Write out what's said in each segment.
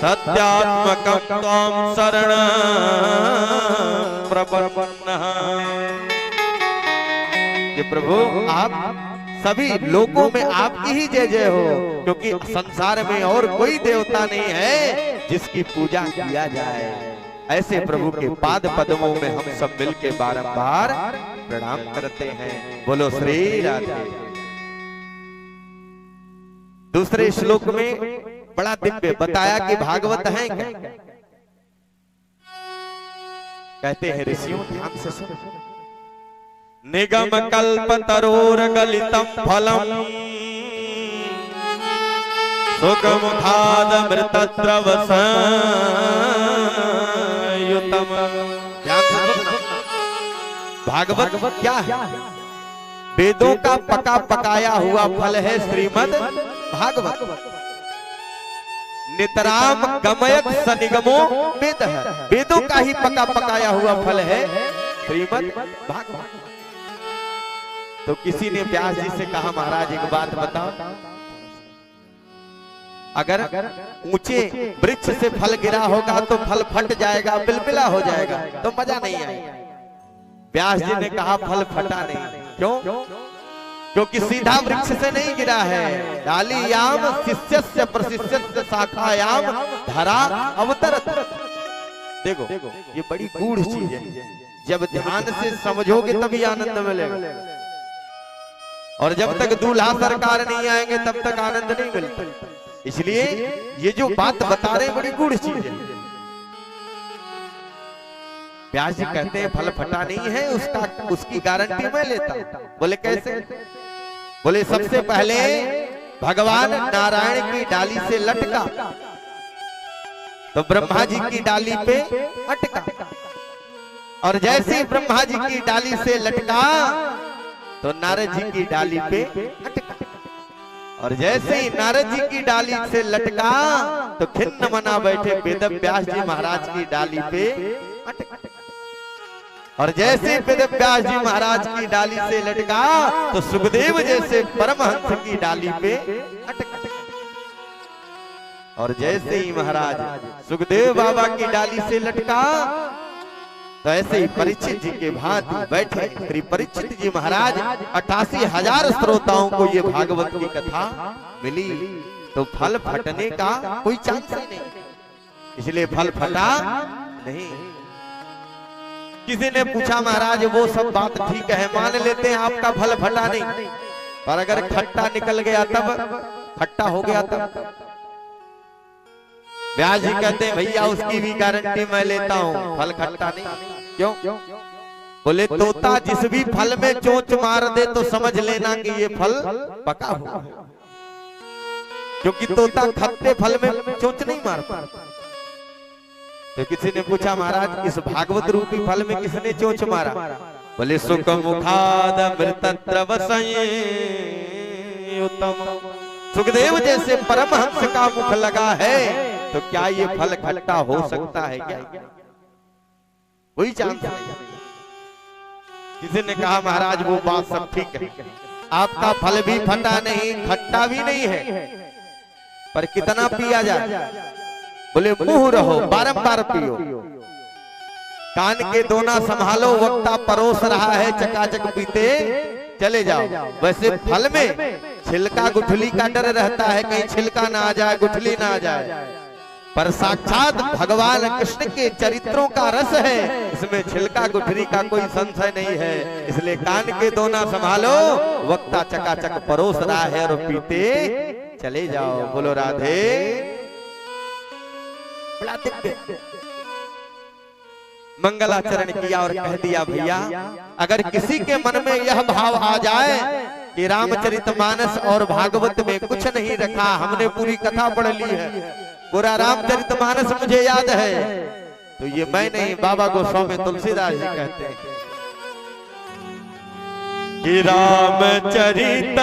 सत्यात्मकं त्वं शरणं प्रपन्नः। ये प्रभु आप सभी लोगों में आपकी ही जय जय हो, क्योंकि संसार में और कोई देवता नहीं है जिसकी पूजा किया जाए। ऐसे प्रभु के पाद पद्मों में हम सब मिलके बारंबार प्रणाम करते हैं। बोलो श्री राधे। दूसरे श्लोक में बड़ा दिव्य बताया कि भागवत है क्या? कहते हैं ऋषियों ध्यान से सुनो। निगम कल्प तरोर गलितम फलम सुखमुखाद मृतद्रव संयुतम। भागवत क्या है? वेदों का पका पकाया हुआ फल है श्रीमद् भागवत। नितराम गमयत सनिगमो वेद है, वेदों का ही पका पकाया हुआ फल है श्रीमद् भागवत। तो किसी ने व्यास जी से कहा महाराज एक बात बताओ, अगर ऊंचे वृक्ष से फल गिरा होगा तो फल फट जाएगा, बिलबिला हो जाएगा, तो मजा नहीं आएगा। व्यास जी ने कहा फल फटा नहीं। क्यों? क्योंकि सीधा वृक्ष से नहीं गिरा है। डालीयाम शिष्यस्य प्रशिष्यस्य शाखायाम धरा अवतरत। देखो ये बड़ी गूढ़ चीज है, जब ध्यान से समझोगे तभी आनंद मिलेगा, और जब तक दूल्हा सरकार नहीं आएंगे तब तक आनंद नहीं मिलता। इसलिए ये जो बात बता रहे बड़ी गूढ़ चीज है। व्यास जी कहते हैं फल फटा नहीं है, उसकी गारंटी मैं लेता हूं। बोले कैसे? बोले सबसे पहले भगवान नारायण की डाली से लटका तो ब्रह्मा जी की डाली पे अटका, और जैसे ब्रह्मा जी की डाली से लटका तो नारद जी की डाली पे अटका, और जैसे ही नारद जी की डाली से लटका तो खिन्न मना बैठे वेद व्यास जी महाराज की डाली पे अटका, और जैसे वेद व्यास जी महाराज की डाली से लटका तो सुखदेव जैसे परमहंस की डाली पे अटका, और जैसे ही महाराज सुखदेव बाबा की डाली से लटका तो ऐसे ही परीक्षित जी के भांति बैठे श्री परीक्षित जी महाराज 88,000 श्रोताओं को ये भागवत की कथा मिली। तो फल फटने का कोई चांस ही नहीं, इसलिए फल फटा नहीं। किसी ने पूछा महाराज वो सब बात ठीक है, मान लेते हैं आपका फल फटा नहीं, पर अगर खट्टा निकल गया तब, खट्टा हो गया तब? व्यास जी कहते हैं भैया उसकी भी गारंटी मैं लेता हूँ, फल खट्टा नहीं। क्यों? बोले तोता जिस भी फल में चोंच मार दे तो समझ लेना कि ये फल पका हुआ है, क्योंकि तोता खट्टे फल में चोंच नहीं मारता। तो किसी ने पूछा महाराज इस भागवत रूपी फल में किसने चोंच मारा? बोले सुख मुखाद मृतद्रव संयुतम। सुखदेव जैसे परमहंस का मुख लगा है, तो क्या ये फल खट्टा हो सकता है क्या? कोई चांस नहीं। किसी ने कहा महाराज वो बात सब ठीक है, आपका फल भी फटा नहीं, खट्टा भी नहीं है, पर कितना पिया जाए? बोले मुंह रहो, बारंबार पियो, कान के दोना संभालो, वक्ता परोस रहा है, चकाचक पीते चले जाओ। वैसे फल में छिलका गुठली का डर रहता है, कहीं छिलका ना आ जाए, गुठली ना आ जाए, पर साक्षात भगवान कृष्ण के चरित्रों का रस है, इसमें छिलका गुठली का कोई संशय नहीं है। इसलिए कान के दोना संभालो, वक्ता चकाचक परोस रहा है, और पीते चले जाओ। बोलो राधे। बड़ा दिव्य मंगलाचरण किया और कह दिया भैया अगर किसी के मन में यह भाव आ जाए कि रामचरितमानस और भागवत में कुछ नहीं रखा, हमने पूरी कथा पढ़ ली है, पूरा रामचरितमानस मुझे याद है, तो ये मैं नहीं बाबा गोस्वामी तुलसीदास जी कहते हैं कि रामचरित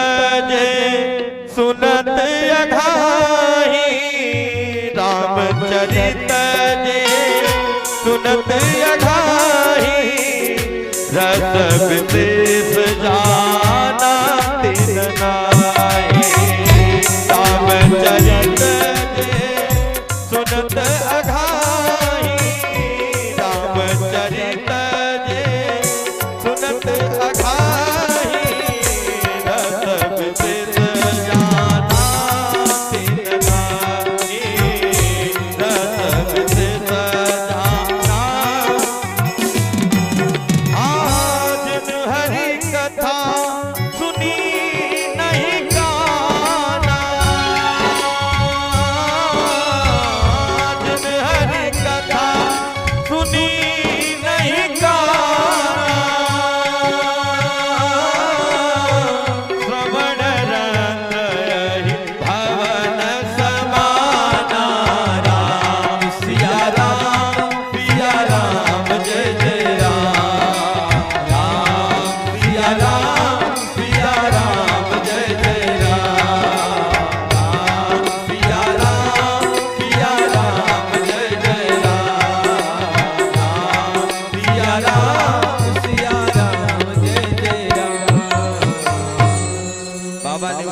जे सुनत अघाही, रामचरित जे सुनत अघाही, रस विशेष जाना तिन नाहि। रामचरित जे सुनत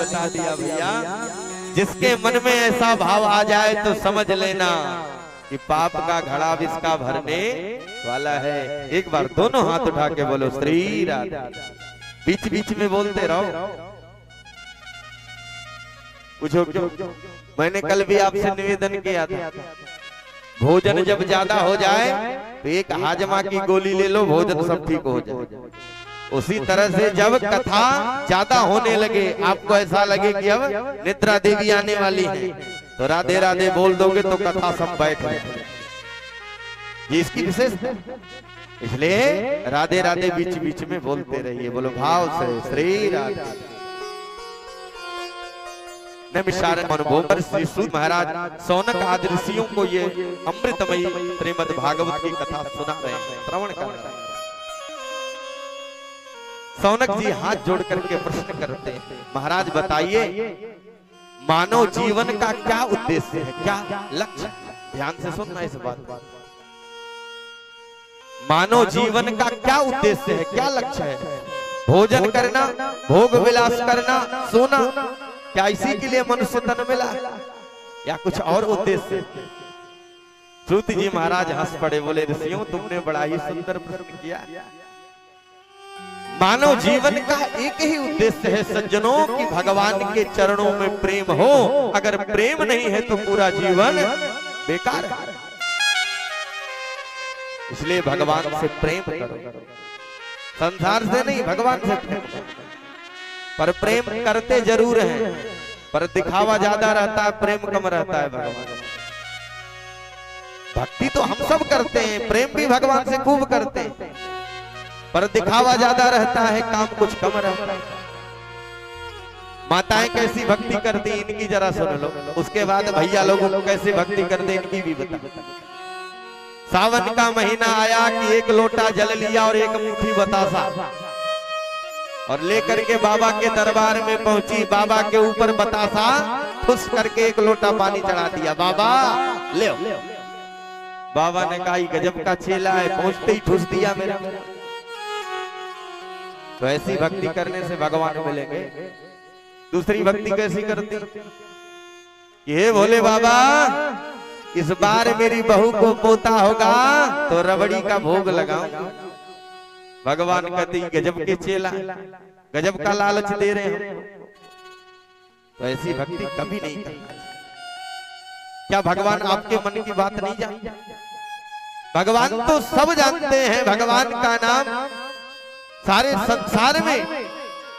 बता दिया भैया, जिसके मन में ऐसा भाव आ जाए तो समझ लेना कि पाप का घड़ा इसका भरने वाला है। एक बार दोनों हाथ उठा के बोलो श्री राधे। बीच बीच में बोलते रहो। पूछो क्यों? मैंने कल भी आपसे निवेदन किया था, भोजन जब ज्यादा हो जाए तो एक हाजमा की गोली ले लो, भोजन सब ठीक हो जाए। उसी तरह से जब कथा ज्यादा होने लगे, आपको ऐसा लगे कि अब निद्रा देवी आने वाली है, तो राधे राधे बोल दोगे तो कथा सब बैठ जाए। ये इसकी विशेषता, इसलिए राधे राधे बीच बीच में बोलते रहिए। बोलो भाव से श्री राधे। अनुभव पर श्री सूत महाराज सौनक आदि ऋषियों को ये अमृतमयी श्रीमद् भागवत की कथा सुना रहे हैं, श्रवण कर रहे हैं। सौनक जी हाथ जोड़ करके प्रश्न करते हैं, महाराज बताइए मानव जीवन का क्या उद्देश्य है, क्या लक्ष्य? ध्यान से सुनना इस बात। मानव जीवन का क्या उद्देश्य है, क्या लक्ष्य है? भोजन करना, भोग विलास करना, सोना, क्या इसी के लिए मनुष्य तन मिला या कुछ और उद्देश्य? सूत जी महाराज हंस पड़े, बोले ऋषियों तुमने बड़ा ही सुंदर प्रश्न किया। मानव जीवन का एक ही उद्देश्य है सज्जनों कि भगवान के चरणों में प्रेम हो। अगर प्रेम नहीं है तो पूरा जीवन बेकार है। इसलिए भगवान से प्रेम करो, संसार से नहीं, भगवान से प्रेम करो। पर प्रेम करते जरूर हैं, पर दिखावा ज्यादा रहता है, प्रेम कम रहता है। भगवान भक्ति तो हम सब करते हैं, प्रेम भी भगवान से खूब करते हैं, पर दिखावा ज्यादा रहता है, काम कुछ कम रहता है। माताएं कैसी भक्ति करती इनकी जरा सुन लो, उसके बाद भैया लोगों को कैसे भक्ति करते इनकी भी बता। सावन का महीना आया कि एक लोटा जल लिया और एक मुट्ठी बतासा और लेकर के बाबा के दरबार में पहुंची। बाबा के ऊपर बतासा ठुस करके एक लोटा पानी चढ़ा दिया। बाबा ले। बाबा ने कहा गजब का चेला है, पहुंचते ही ठुस दिया मेरा। तो ऐसी भक्ति करने से भगवान मिलेंगे। दूसरी भक्ति कैसी करती? ये भोले बाबा इस बार मेरी बहू को पोता होगा तो रबड़ी का भोग लगाऊं। भगवान कहते गजब के चेला, गजब का लालच दे रहे हैं। तो ऐसी भक्ति कभी नहीं करना। क्या भगवान आपके मन की बात नहीं जानते? भगवान तो सब जानते हैं। भगवान का नाम सारे संसार में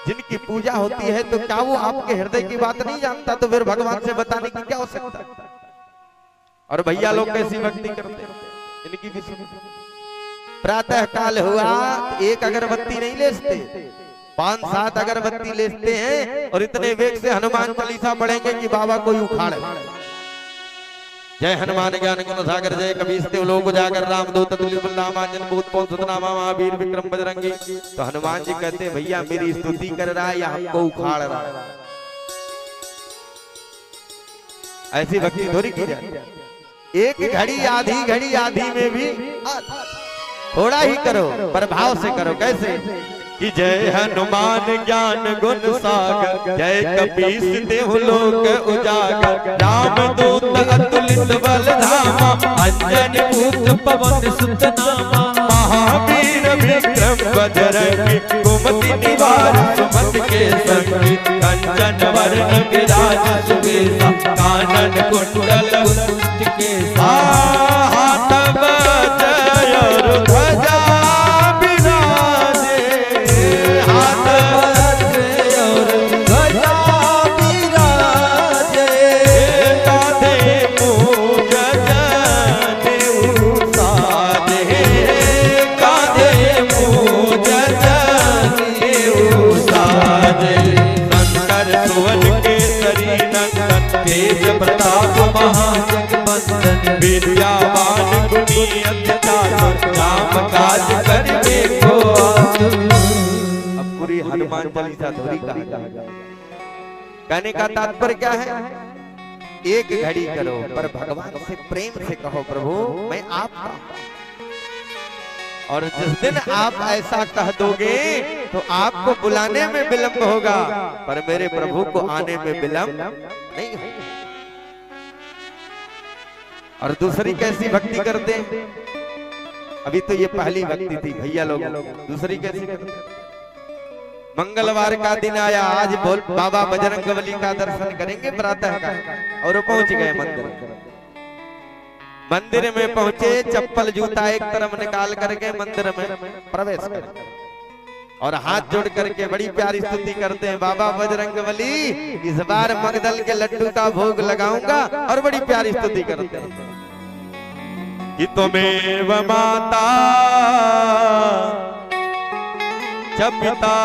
जिनकी पूजा होती है, तो क्या वो आपके हृदय की बात नहीं जानता? तो फिर भगवान से बताने की क्या आवश्यकता? और भैया लोग कैसी भक्ति करते हैं, इनकी भी प्रातः काल हुआ एक अगरबत्ती नहीं लेते, 5-7 अगरबत्ती लेते हैं और इतने वेग से हनुमान चालीसा पढ़ेंगे कि बाबा कोई उखाड़। जय हनुमान ज्ञान गुण सागर जय कबीर लोक उजागर रामदूत तुल्य बलरामांजन भूत पवन सुतनामा महावीर विक्रम बजरंगी। तो हनुमान जी कहते हैं भैया मेरी स्तुति कर रहा है या हमको उखाड़ रहा है? ऐसी भक्ति थोड़ी की जाए। एक घड़ी आधी में भी थोड़ा ही करो, पर भाव से करो। कैसे? कि जय हनुमान ज्ञान गुण सागर जय कपीस देहु लोक उजागर रामदूत अतुलित बल धामा अंजनी पुत्र पवन सुत नामा महावीर विक्रम बजरंगी कुमति निवार सुमति के संगी कंचन वरण विराज सुबेसा कानन कुंडल कुंठ के हाथ बजय और ध्वजा विद्यावान गुणी अत्यचार काम काज करने को। अब पूरी हनुमान चालीसा थोड़ी कहा। कहने का तात्पर्य क्या है? एक घड़ी करो पर भगवान से प्रेम से कहो प्रभु मैं आपका। और जिस दिन आप ऐसा कह दोगे तो आपको बुलाने में विलंब होगा, पर मेरे प्रभु को आने में विलंब नहीं होगा। और दूसरी कैसी भक्ति करते हैं? अभी तो ये पहली भक्ति थी भैया लोग, दूसरी कैसी करते हैं? मंगलवार का दिन आया, आज बोल बाबा बजरंगबली का दर्शन करेंगे प्रातः का, और पहुंच गए मंदिर। मंदिर में पहुंचे, चप्पल जूता एक तरफ निकाल करके मंदिर में प्रवेश करें और हाथ जोड़ करके बड़ी प्यारी स्तुति करते हैं, बाबा बजरंगबली इस बार मगदल के लड्डू का भोग लगाऊंगा, और बड़ी प्यारी स्तुति करते हैं कि त्वमेव माता च पिता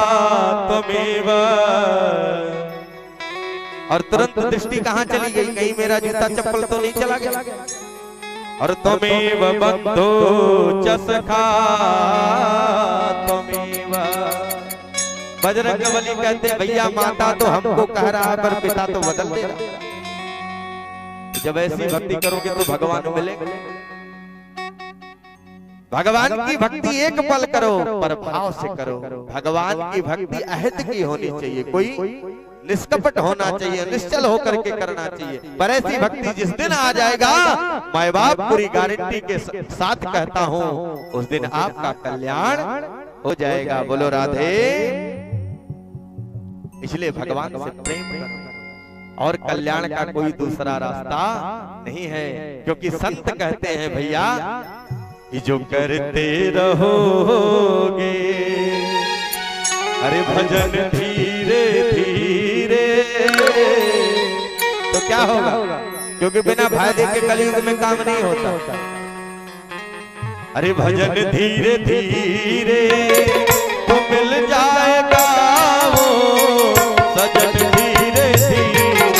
त्वमेव। और तुरंत दृष्टि कहां चली गई, कहीं मेरा जूता चप्पल तो नहीं चला गया। और त्वमेव बंधो च सखा त्वमेव। बजरंगबली कहते भैया माता तो हमको कह रहा है, पर पिता तो बदल दे रहा। जब ऐसी भक्ति करोगे तो भगवान मिलेंगे। भगवान की भक्ति एक पल करो, पर भाव से करो। भगवान की भक्ति अहित की होनी चाहिए, कोई निष्कपट होना चाहिए, निश्चल होकर के करना चाहिए। पर ऐसी भक्ति जिस दिन आ जाएगा, माय बाप पूरी गारंटी के साथ कहता हूं, उस दिन आपका कल्याण हो जाएगा। बोलो राधे। इसलिए भगवान से प्रेम करो, और कल्याण का कोई दूसरा रास्ता नहीं है। क्योंकि संत कहते हैं भैया कि जो करते रहोगे, अरे भजन धीरे धीरे, तो क्या होगा? क्योंकि बिना फायदे के कलयुग में काम नहीं होता। अरे भजन धीरे धीरे तो मिल जाएगा वो सजन, धीरे धीरे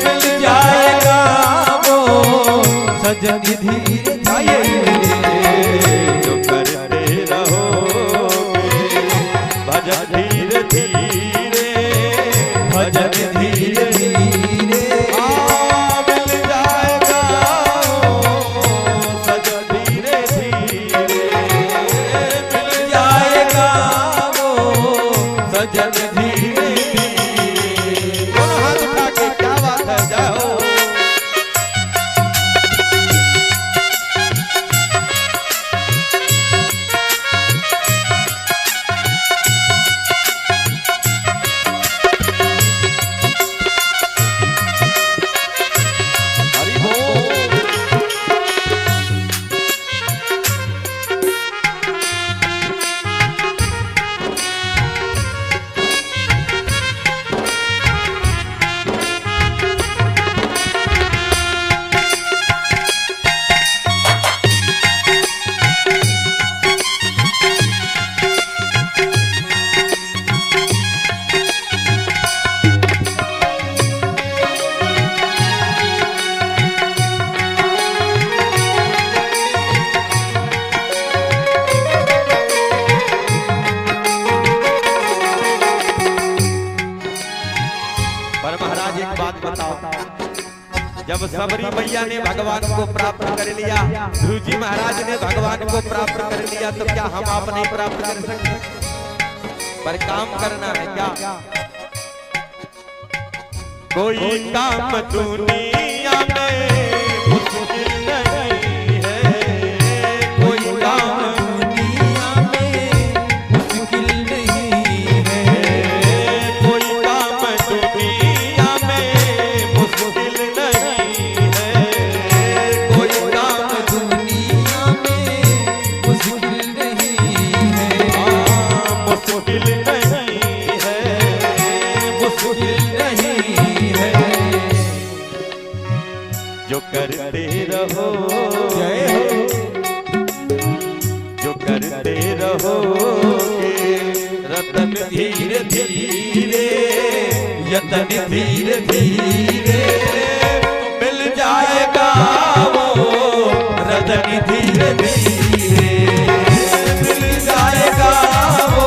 मिल जाएगा वो सजन, धीरे जो करते रहोगे भजन धीरे धीरे, भजन धीरे धीरे मिल जाएगा सजन, धीरे धीरे मिल जाएगा वो सजन, धीरे धीरे। दोनों हाथ उठा के क्या बात है, जाओ। जब सबरी मैया ने भगवान को प्राप्त कर लिया, ध्रुव जी महाराज ने भगवान को प्राप्त कर लिया, तो क्या हम आप नहीं प्राप्त कर सकते? पर काम करना है क्या? कोई काम दुनिया में मुश्किल नहीं है, कोई काम दुनिया में मुश्किल नहीं है, कोई काम दुनिया में मुश्किल नहीं है, कोई काम दुनिया में मुश्किल नहीं है, मुश्किल नहीं है, मुश्किल नहीं है। जो करते रहो, जय हो, जो करते रहोगे रतन धीरे धीरे, यतन धीरे धीरे मिल जाएगा वो रतन धीरे धीरे, मिल जाएगा वो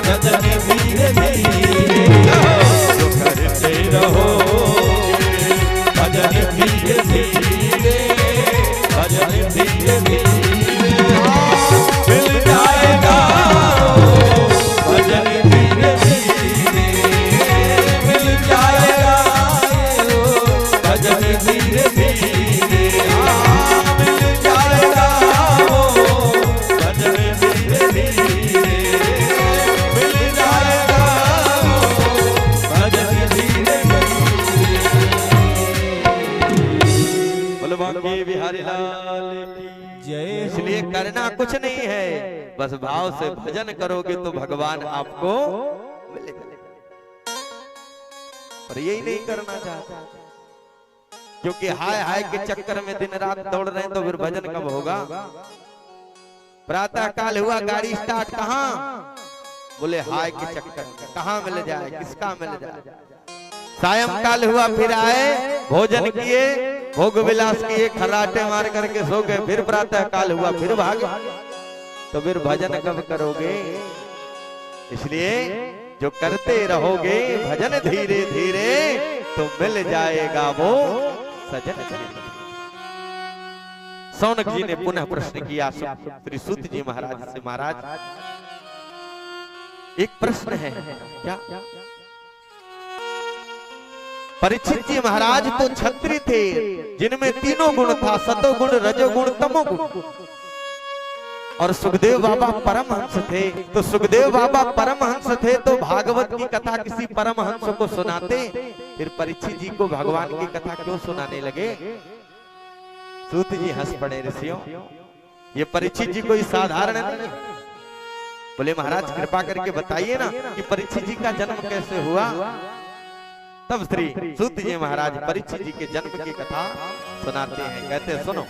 रतन धीरे धीरे। जो करते रहोगे भजन धीरे धीरे, भजन धीरे धीरे। करना कुछ नहीं है, बस भाव से भजन करोगे तो भगवान आपको मिलेगा। पर यही नहीं करना चाहता, क्योंकि हाय हाय के चक्कर में दिन रात दौड़ रहे हैं, तो फिर भजन कब होगा। प्रातः काल हुआ, गाड़ी स्टार्ट कहाँ, बोले हाय के चक्कर में, कहाँ मिल जाए, किसका मिल जाए। सायंकाल हुआ, फिर आए, भोजन किए, भोग विलास किए, खर्राटे मार करके सो गए। फिर प्रातः काल हुआ, फिर भागे, तो फिर भजन कब करोगे। इसलिए जो करते रहोगे भजन धीरे धीरे, तो मिल जाएगा वो सजन। सौनक जी ने पुनः प्रश्न किया श्री सूत जी महाराज से, महाराज एक प्रश्न है। क्या? परीक्षित जी महाराज तो क्षत्रिय थे, जिनमें तीनों गुण था, सतोगुण, रजोगुण, तमोगुण। और सुखदेव बाबा परमहंस थे, तो सुखदेव बाबा परमहंस थे तो भागवत की कथा किसी परमहंस को सुनाते, फिर परीक्षित जी को भगवान की कथा क्यों सुनाने लगे। सूत जी हंस पड़े, ऋषियों ये परीक्षित जी कोई साधारण नहीं। बोले महाराज कृपा करके बताइए ना कि परीक्षित जी का जन्म कैसे हुआ। तब श्री सूत जी महाराज परीक्षित जी के जन्म की कथा सुनाते हैं। कहते हैं सुनो।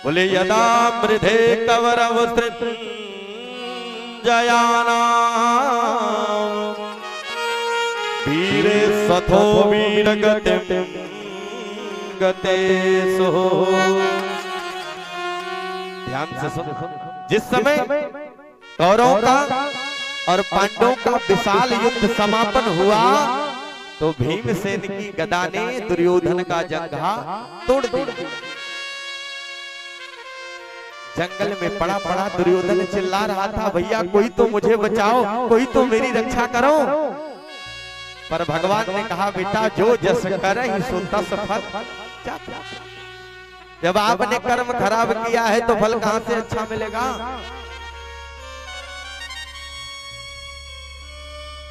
बोले यदा मृधे कवरव जयाना वीरे सथो वीर गते सो। ध्यान से सुनो। जिस समय कौरवों का और पांडवों का विशाल युद्ध समापन हुआ, तो भीमसेन की गदा ने दुर्योधन का जंघा तोड़ दिया। जंगल में पड़ा पड़ा दुर्योधन चिल्ला रहा था, भैया कोई तो मुझे बचाओ, कोई तो मेरी रक्षा करो। पर भगवान ने कहा, बेटा जो जस करहि सो तस फल। जब आपने कर्म खराब किया है तो फल कहां से अच्छा मिलेगा।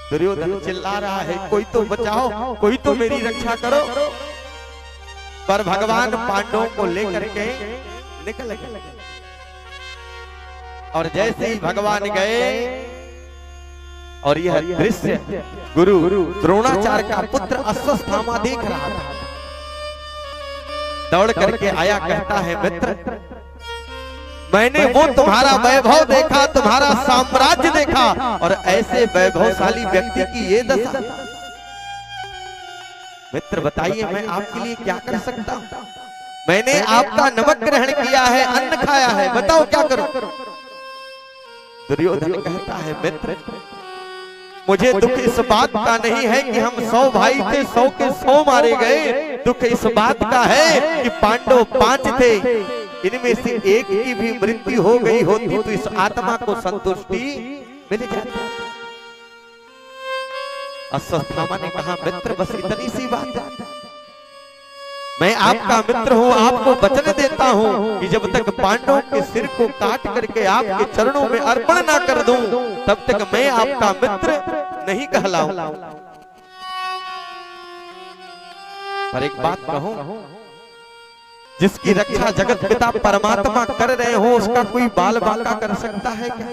दुर्योधन चिल्ला रहा है, कोई तो बचाओ, कोई तो मेरी रक्षा करो। पर भगवान पांडवों को लेकर के निकल गए। और जैसे ही भगवान गए, और यह दृश्य गुरु द्रोणाचार्य का पुत्र अश्वत्थामा देख रहा था। दौड़ करके आया, कहता है मित्र, मैंने वो तुम्हारा वैभव देखा, तुम्हारा साम्राज्य देखा, और ऐसे वैभवशाली व्यक्ति की ये दशा। मित्र बताइए मैं आपके लिए क्या कर सकता हूं। मैंने आपका नमक ग्रहण किया है, अन्न खाया है, बताओ क्या करूं। दुर्योधन कहता है, मित्र मुझे दुख इस बात का नहीं है कि हम 100 भाई थे, 100 के 100 मारे गए। दुख इस बात का है कि पांडव 5 थे, इनमें से एक की भी मृत्यु हो गई होती तो इस आत्मा को संतुष्टि मिल जाती। अश्वत्थामा ने कहा, मित्र बस इतनी सी बात है, मैं आपका मित्र हूँ, आपको वचन देता हूँ कि जब तक पांडवों के सिर को काट करके आपके चरणों में अर्पण ना कर दूं, तब तक मैं आपका मित्र नहीं कहलाऊं। पर एक बात कहूं, जिसकी रक्षा जगत पिता परमात्मा कर रहे हो, उसका कोई बाल बांका कर सकता है क्या।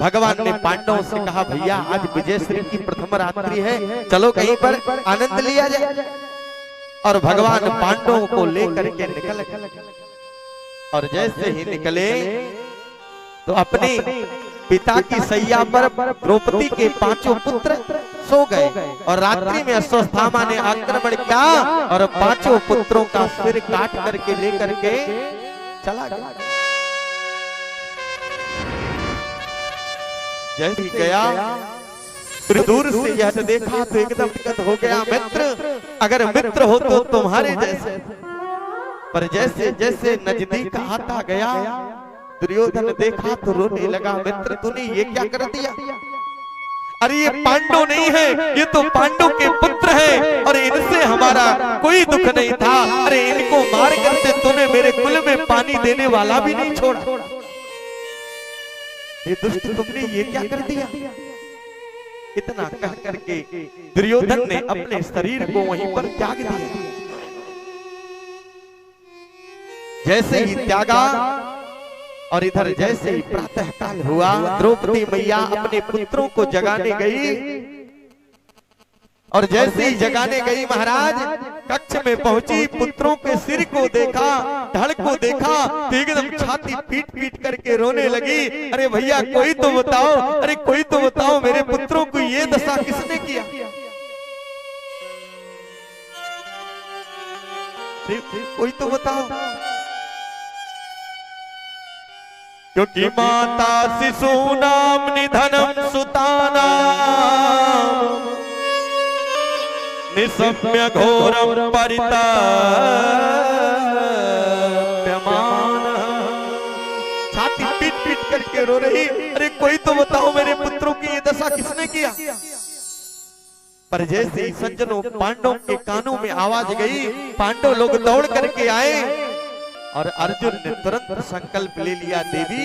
भगवान ने पांडवों से कहा, भैया आज विजयश्री की प्रथम रात्रि है, चलो कहीं पर आनंद लिया जाए। और भगवान पांडवों को लेकर के निकल गए। और जैसे ही निकले तो अपने पिता की सैया पर द्रौपदी के 5 पुत्र सो गए। और रात्रि में अश्वत्थामा ने आक्रमण किया और 5 पुत्रों का सिर काट करके लेकर के चला गया। जैसे गया, दूर से यह देखा तो एकदम दिक्कत हो गया, मित्र अगर मित्र हो तो तुम्हारे जैसे। पर जैसे जैसे नजदीक आता गया, दुर्योधन देखा तो रोने लगा, मित्र तूने ये क्या कर दिया। अरे ये पांडव नहीं है, ये तो पांडव के पुत्र हैं, और इनसे हमारा कोई दुख नहीं था। अरे इनको मार करके तूने मेरे कुल में पानी देने वाला भी नहीं छोड़ा। ये दुष्ट तुमने ये क्या कर दिया। इतना कह करके दुर्योधन ने अपने शरीर को वहीं पर त्याग दिया। जैसे ही त्यागा और इधर जैसे ही प्रातः काल हुआ, द्रौपदी मैया अपने पुत्रों को जगाने गई और जैसे ही जगाने गई महाराज कक्ष में पहुंची, पुत्रों के सिर को देखा, धड़ को देखा तो एकदम छाती पीट पीट करके रोने लगी। अरे भैया कोई तो बताओ, अरे कोई तो बताओ, मेरे पुत्रों को ये दशा किसने किया? कोई तो बताओ। क्योंकि माता शिशु नाम निधनम सुताना निसम्य घोरम परिताप्यमान। छाती पीट पीट करके रो रही, अरे कोई तो बताओ मेरे पुत्रों की ये दशा किसने किया? पर जैसे ही सज्जनों पांडवों के कानों में आवाज गई, पांडव लोग दौड़ करके आए और अर्जुन ने तुरंत संकल्प ले लिया, देवी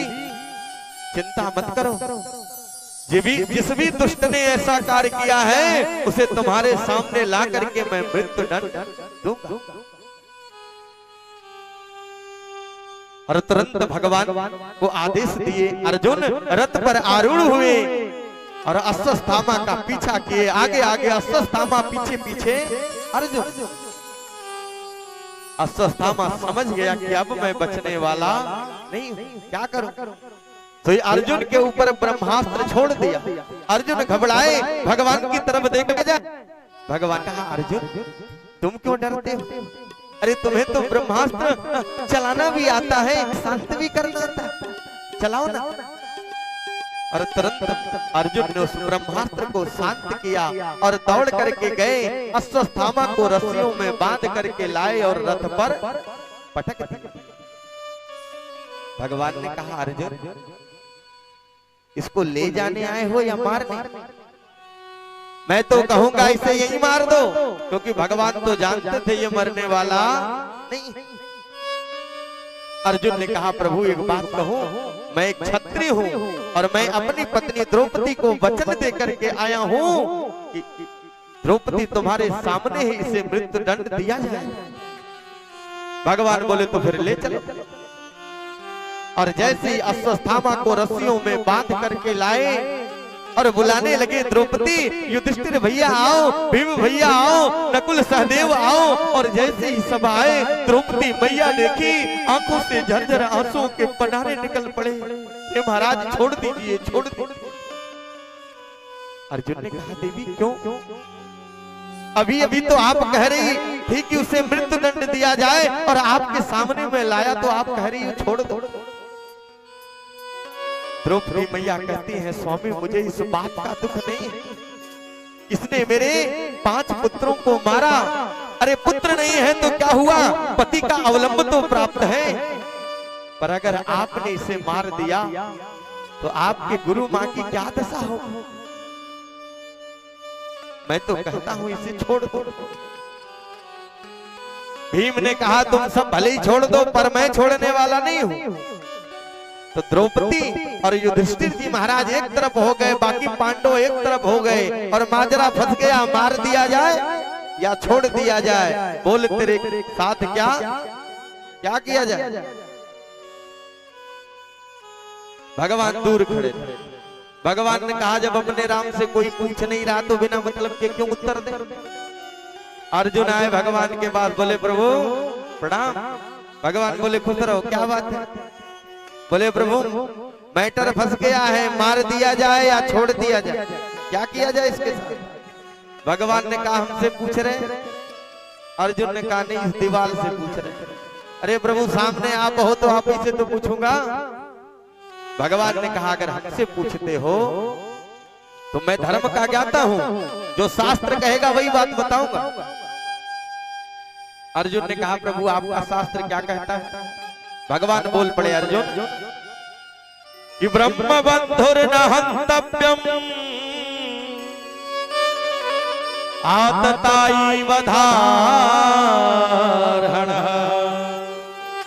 चिंता मत करो, जिस भी दुष्ट ने ऐसा कार्य किया है उसे तुम्हारे सामने ला करके मैं मृत्यु दंड दूंगा। और तुरंत भगवान को आदेश दिए, अर्जुन रथ पर आरूढ़ हुए और अश्वत्थामा का पीछा किए, आगे आगे अश्वत्थामा पीछे पीछे अर्जुन। अश्वत्थामा समझ गया कि अब मैं बचने वाला नहीं, क्या करूं? तो अर्जुन के ऊपर ब्रह्मास्त्र छोड़ दिया। अर्जुन घबराए, भगवान की तरफ देख जा। भगवान कहा, अर्जुन तुम क्यों डरते हो? अरे तुम्हें तो ब्रह्मास्त्र चलाना भी आता है, शांत भी करना आता है, चलाओ ना। और तुरंत अर्जुन ने उस ब्रह्मास्त्र को शांत किया और दौड़ करके गए, अश्वत्थामा को रस्सियों में बांध करके लाए और रथ पर पटक दिया। भगवान ने कहा, अर्जुन इसको ले जाने आए हो या मारने? मैं तो कहूंगा इसे यही मार दो, क्योंकि भगवान तो जानते थे ये मरने वाला नहीं। अर्जुन ने कहा, प्रभु एक बात कहूं, मैं एक क्षत्रिय हूं और मैं अपनी पत्नी द्रौपदी को वचन दे करके आया हूं कि द्रौपदी तुम्हारे सामने ही इसे मृत्यु दंड दिया जाए। भगवान बोले तो फिर ले चलो। और जैसे ही अश्वत्थामा को रस्सियों में बांध करके लाए और बुलाने लगे, द्रौपदी, युधिष्ठिर भैया आओ, भीम भैया आओ, नकुल सहदेव आओ। और जैसे ही सब आए, द्रौपदी मैया देखी, आंखों से झरझर आंसुओं के पनारे निकल पड़े। ये महाराज छोड़ दीजिए, छोड़ दीजिए। अर्जुन ने कहा, देवी क्यों? अभी अभी तो आप कह रही थी कि उसे मृत्यु दंड दिया जाए और आपके सामने में लाया तो आप कह रही हो छोड़ दो। द्रौपदी मैया कहती है, स्वामी मुझे इस बात का दुख नहीं है, इसने मेरे 5 पुत्रों को मारा। अरे पुत्र नहीं है तो क्या हुआ, पति का अवलंब तो प्राप्त है, पर अगर आपने इसे मार दिया तो आपके गुरु माँ की क्या दशा हो? मैं तो कहता हूं इसे छोड़ दो। भीम ने कहा, तुम सब भले ही छोड़ दो, पर मैं छोड़ने वाला नहीं हूं। तो द्रौपदी और युधिष्ठिर जी महाराज एक तरफ हो गए, बाकी पांडव एक तरफ हो गए और माजरा फंस गया, मार दिया जाए या छोड़ दिया जाए। बोल तेरे साथ क्या क्या किया जाए? भगवान दूर खड़े थे। भगवान ने कहा, जब अपने राम से कोई पूछ नहीं रहा तो बिना मतलब के क्यों उत्तर दे? अर्जुन आए भगवान के पास, बोले प्रभु प्रणाम। भगवान बोले खुश रहो, क्या बात है? बोले प्रभु मैटर फंस गया है, मार दिया जाए या छोड़ दिया जाए, क्या किया जाए इसके साथ? भगवान ने कहा, हमसे पूछ रहे? अर्जुन ने कहा, नहीं, इस दीवार से पूछ रहे। अरे प्रभु सामने आप हो तो आप ही से तो पूछूंगा। भगवान ने कहा, अगर हमसे पूछते हो तो मैं धर्म का ज्ञाता हूं, जो शास्त्र कहेगा वही बात बताऊंगा। अर्जुन ने कहा, प्रभु आपका शास्त्र क्या कहता है? भगवान बोल पड़े, अर्जुन कि ब्रह्म बंधुर न हन्तव्यम आतताई वधारण।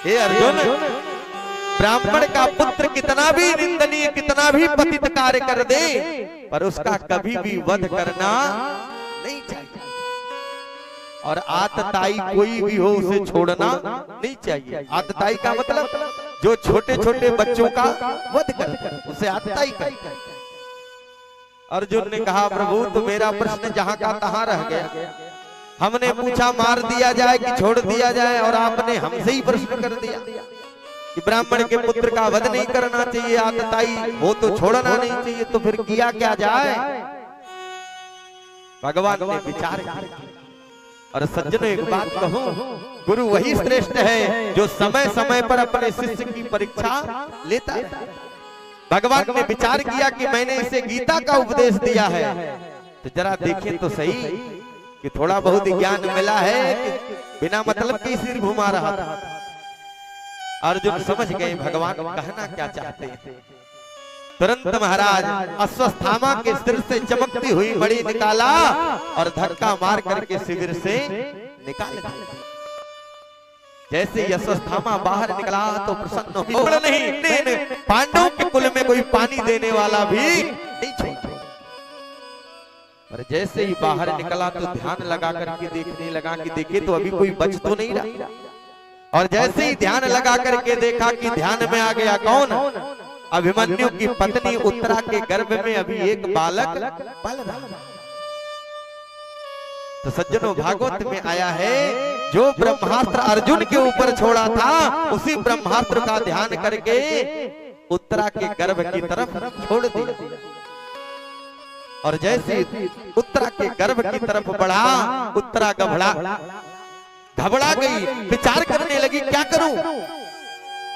हे अर्जुन, ब्राह्मण का पुत्र कितना भी निंदनीय, कितना भी पतित कार्य कर दे, पर उसका कभी भी वध करना नहीं चाहिए। और आतताई कोई भी हो उसे छोड़ना नहीं चाहिए। आतताई का मतलब जो छोटे छोटे बच्चों का वध करता है उसे आतताई कहते हैं। अर्जुन ने कहा प्रभु तो मेरा प्रश्न जहां का तहां रह गया। हमने पूछा मार दिया जाए कि छोड़ दिया जाए और आपने हमसे ही प्रश्न कर दिया कि ब्राह्मण के पुत्र का वध नहीं करना चाहिए, आतताई हो तो छोड़ना नहीं चाहिए, तो फिर किया क्या जाए। भगवान ने विचार किया और सज्जनों एक बात कहूं, गुरु वही श्रेष्ठ है जो समय समय पर अपने शिष्य की परीक्षा लेता है। भगवान ने विचार किया कि मैंने इसे गीता का उपदेश दिया है तो जरा देखें तो सही कि थोड़ा बहुत ज्ञान मिला है कि बिना मतलब के सिर घुमा रहा था। अर्जुन समझ गए भगवान कहना क्या चाहते हैं। तुरंत महाराज अश्वत्थामा के सिर से चमकती हुई मणि निकाला और धक्का मार करके शिविर से निकाल दिया। जैसे अश्वत्थामा बाहर निकला तो प्रसन्न हो नहीं, पांडवों के कुल में कोई पानी देने वाला भी नहीं छोड़ा। पर जैसे ही बाहर निकला तो ध्यान लगा करके देखने लगा कि देखे तो अभी कोई बच तो नहीं रहा। और जैसे ही ध्यान लगा करके देखा कि ध्यान में आ गया कौन, अभिमन्यु की पत्नी उत्तरा के गर्भ में अभी एक बालक पल रहा। तो सज्जनों भागवत में आया है जो ब्रह्मास्त्र अर्जुन के ऊपर छोड़ा था उसी ब्रह्मास्त्र का ध्यान करके उत्तरा के गर्भ की तरफ छोड़ दिया। और जैसे उत्तरा के गर्भ की तरफ बढ़ा उत्तरा घबरा गई, विचार करने लगी क्या करूं,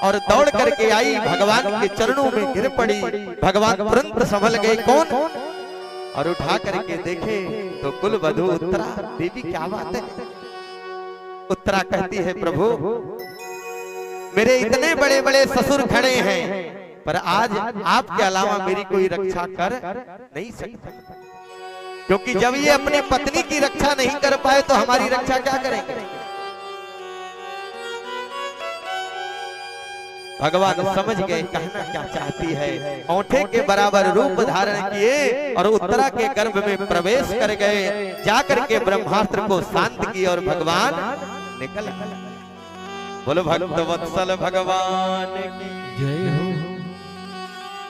और दौड़ करके आई भगवान के चरणों में गिर पड़ी। भगवान तुरंत संभल गए कौन, और उठा करके देखे तो कुलवधू उत्तरा देवी। क्या बात है। उत्तरा कहती है प्रभु मेरे इतने बड़े बड़े ससुर खड़े हैं पर आज आपके अलावा मेरी कोई रक्षा कर नहीं सकता, क्योंकि जब ये अपनी पत्नी की रक्षा नहीं कर पाए तो हमारी रक्षा क्या करेंगे। भगवान समझ गए कहना क्या चाहती है। औंठे के बराबर रूप धारण किए और उत्तरा के गर्भ में प्रवेश कर गए। जाकर के ब्रह्मास्त्र को शांत किए और भगवान निकल गए। बोलो भक्त वत्सल भगवान की जय हो।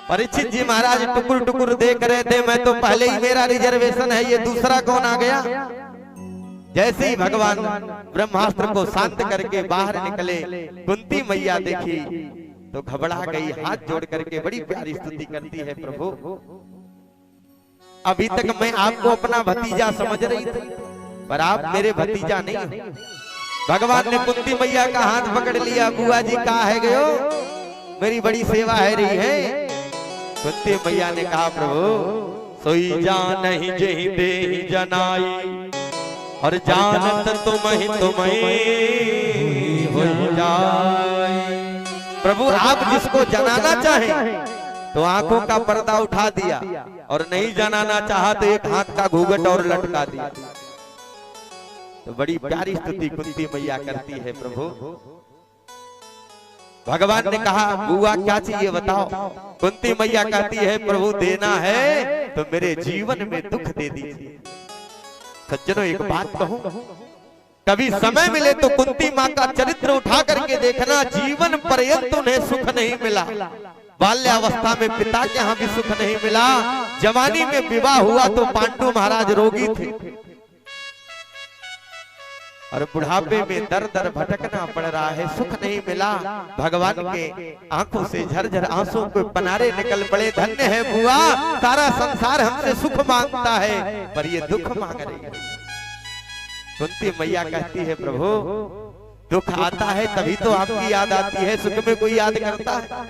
परीक्षित जी महाराज टुकुर टुकुर देख रहे थे, मैं तो पहले ही मेरा रिजर्वेशन है, ये दूसरा कौन आ गया। जैसे ही भगवान ब्रह्मास्त्र को शांत करके बाहर निकले, कुंती मैया देखी तो घबरा गई, हाथ जोड़ करके बड़ी प्यारी स्तुति करती है प्रभु अभी तक मैं आपको अपना भतीजा समझ रही थी पर आप मेरे भतीजा नहीं। भगवान ने कुंती मैया का हाथ पकड़ लिया, बुआ जी कहाँ है गयो, मेरी बड़ी सेवा है रही है। कुंती मैया ने कहा प्रभु सोई जान ही जही दे जनाई और जानत तुम्हें हो जाए। प्रभु आप जिसको जनाना चाहे तो आंखों का पर्दा उठा दिया और नहीं जनाना चाहा तो एक हाथ का घूंघट और लटका दिया। तो बड़ी प्यारी स्तुति कुंती मैया करती है प्रभु। भगवान ने कहा बुआ क्या चाहिए बताओ। कुंती मैया कहती है प्रभु देना है तो मेरे जीवन में दुख दे दीजिए। सज्जनों एक बात कहूं, कभी समय मिले तो कुंती माँ का चरित्र उठा करके देखना। जीवन पर्यंत उन्हें सुख नहीं मिला, बाल्यावस्था में पिता के यहाँ भी सुख नहीं मिला, जवानी में विवाह हुआ तो पांडु महाराज रोगी थे और बुढ़ापे में दर दर भटकना पड़ रहा है, सुख नहीं मिला। भगवान के आंखों से झरझर आंसू के पनारे निकल पड़े। धन्य है बुआ, सारा संसार हमसे सुख मांगता है पर ये दुख मांग रही है। कुंती मैया कहती है प्रभु दुख आता है तभी तो आपकी याद आती है, सुख में कोई याद करता है।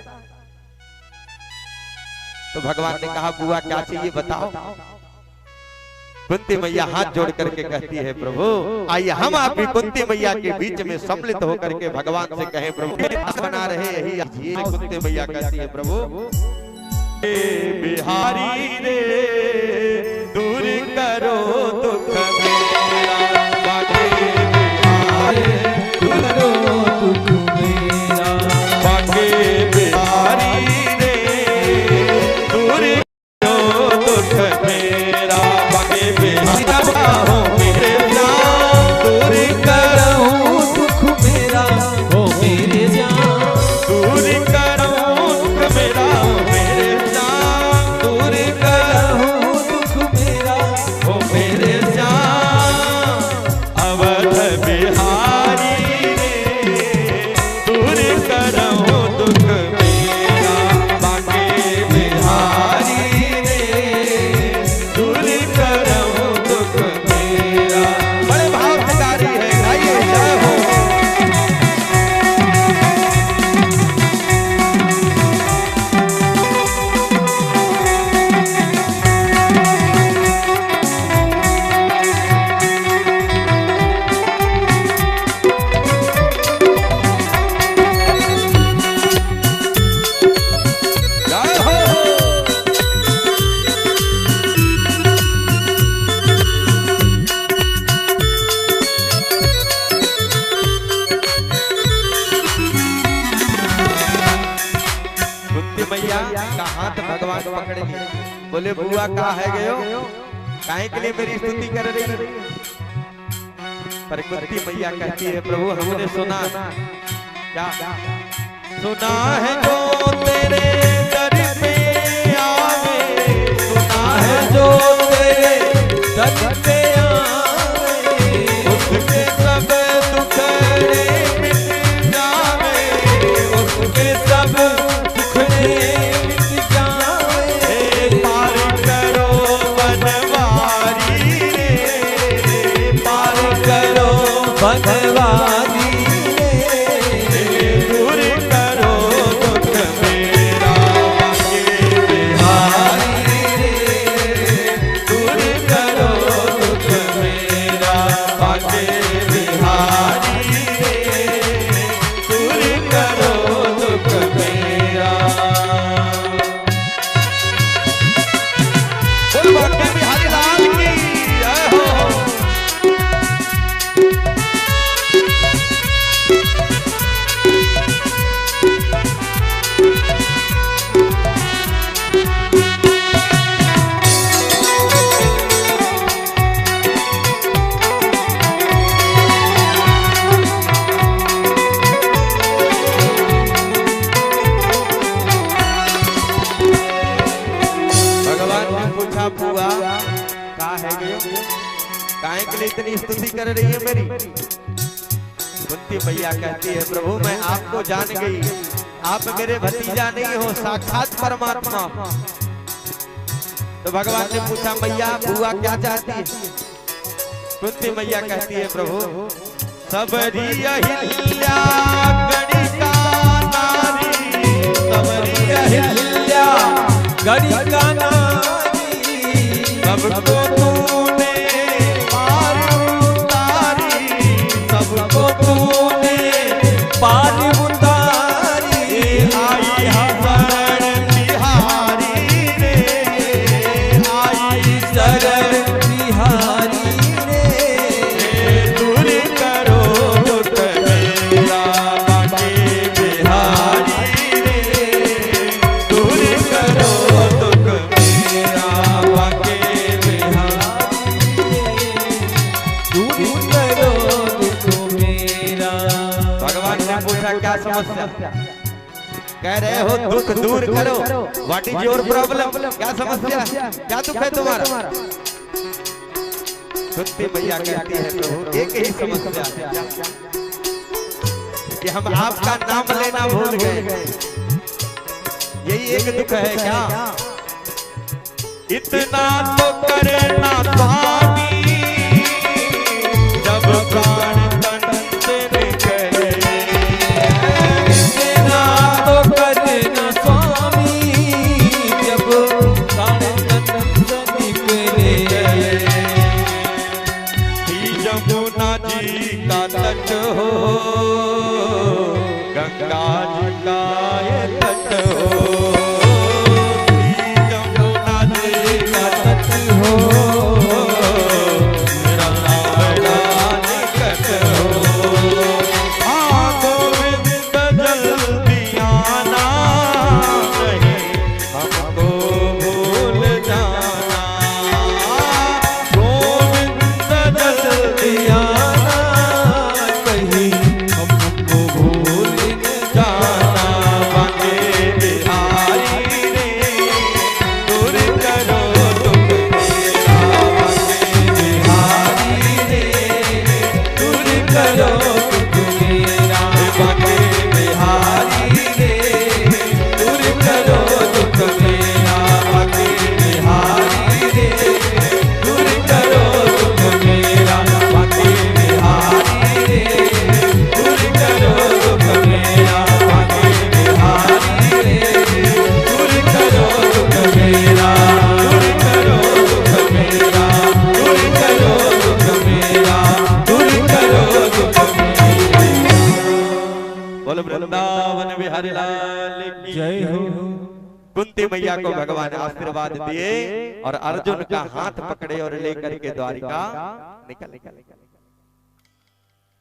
तो भगवान ने कहा बुआ क्या चाहिए बताओ। कुंती मैया हाथ जोड़ करके कहती है प्रभु आइए हम आप भी कुंती मैया के बीच में सम्मिलित होकर के भगवान से कहें प्रभु बना रहे यही। कुंती मैया कहती है प्रभु बिहारी रे दूर करो दुख मेरा, बाके बिहारी करो दुख मेरा, बाके बिहारी रे दूर करो दुख मेरा, बाके बिहारी हो मेरे प्यार बोले बुआ कहा है गयो, काहे के लिए मेरी स्तुति कर रही है? पर कुंती मैया कहती है प्रभु हमने सुना क्या सुना है जो तेरे दर पे आवे, सुना है जो तेरे दर पे आवे, उसके सब दुखड़े मिट जावे, उसके सब दुखड़े मिट जावे। पार करो बनवारी रे, पार करो बनवारी रे, दूर करो दुख मेरा के बिहारी रे, दूर करो दुख मेरा के बिहारी रे, दूर करो दुख मेरा। बोल बाके बिहारी लाल की जय हो। भगवान ने पूछा बुआ कहा है गयो, काहे के लिए इतनी स्तुति कर रही है मेरी? कुंती मैया कहती है प्रभु मैं आपको जान गई, आप मेरे भतीजा नहीं हो, साक्षात परमात्मा। तो भगवान ने पूछा मैया बुआ क्या चाहती है? कुंती मैया कहती है प्रभु सबरी अहिल्या गणिका नारी, सबरी अहिल्या गणिका नारी, सबको तूने पार उतारी, सबको तूने पार उतारी, आई शरण बिहारी रे, आई शरण बिहारी रे, दूर करो दुख मेरा के बिहारी रे, दूर करो दुख मेरा के बिहारी रे, दूर करो दुख मेरा। भगवान ने पूछा क्या समस्या? कह रहे हो दुख दूर करो, व्हाट इज योर प्रॉब्लम? क्या समस्या, क्या दुख है तुम्हारा? कुंती मैया कहती है प्रभु एक ही समस्या है कि हम आपका नाम लेना भूल गए, यही एक दुख है क्या? इतना तो करना स्वामी जब प्राण तन से निकले, इतना तो करना स्वामी जब प्राण तन से निकले। यमुना जी का तट हो, गंगा जी का ये तट हो, यमुना जी का तट हो, रावणा निकट हो। हाँ गोविंद जल्दी आना, नहीं हमको भूल जाना, गोविंद जल्दी आना, कहीं हमको भूल न जाना, बाके बिहारी रे, दूर करो दुख मेरा बाके बिहारी रे, दूर करो दुख मेरा बाके बिहारी रे, दूर करो दुख मेरा बाके बिहारी रे, दूर करो दुख मेरा बाके बिहारी रे, दूर करो दुख मेरा बाके बिहारी रे, दूर करो दुख मेरा, दूर करो दुख मेरा, दूर करो दुख मेरा, दूर करो दुख मेरा। बोल वृंदावन बिहारी लाल की जय हो। कुंती मैया को भगवान आशीर्वाद दिए और अर्जुन का हाथ पकड़े और लेकर के द्वारिका निकल।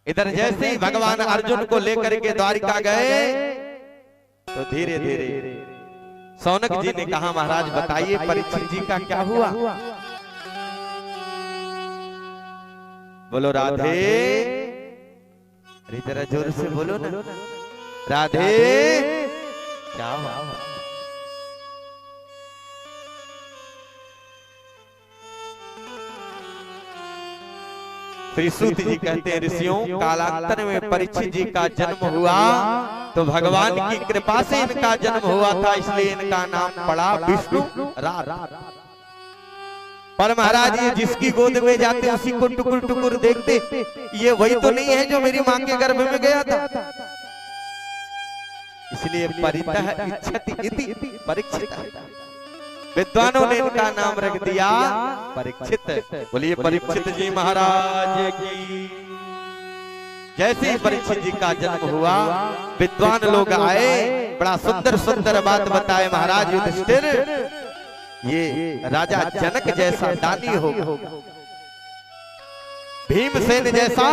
इधर जैसे ही भगवान अर्जुन को लेकर के द्वारिका गए तो धीरे धीरे सौनक जी ने कहा महाराज बताइए परीक्षित जी का क्या हुआ। बोलो राधे, अरे जरा जोर से बोलो ना, राधे क्या हुआ। फिर सूत जी कहते हैं ऋषियों कालांतर में परीक्षित जी का जन्म हुआ तो भगवान की कृपा से इनका जन्म हुआ था, इसलिए इनका नाम पड़ा विष्णु राध। पर महाराज ये जिसकी गोद में जाते उसी को टुकुर टुकुर देखते, ये वही तो नहीं है जो मेरी माँ के गर्भ में गया था। इसलिए परितः इच्छति इति परीक्षित, विद्वानों ने इनका नाम रख दिया परीक्षित। बोलिए परीक्षित जी महाराज की। जैसे ही परीक्षित जी का जन्म हुआ विद्वान लोग आए, बड़ा सुंदर सुंदर बात बताए महाराज युधिष्ठिर, ये राजा जनक जैसा दानी होगा, भीमसेन जैसा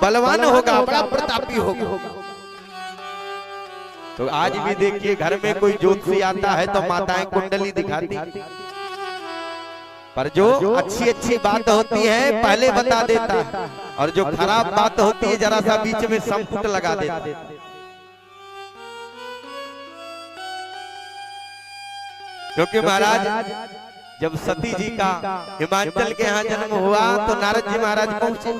बलवान होगा, बड़ा प्रतापी होगा। तो आज भी देखिए घर में कोई ज्योतिषी आता है तो माताएं कुंडली दिखाती, पर जो अच्छी अच्छी बात होती है पहले बता देता है, और जो खराब बात होती है जरा सा बीच में संपुट लगा देता है। क्योंकि महाराज जब सती जी का हिमाचल के यहाँ जन्म हुआ तो नारद जी महाराज पहुंचे,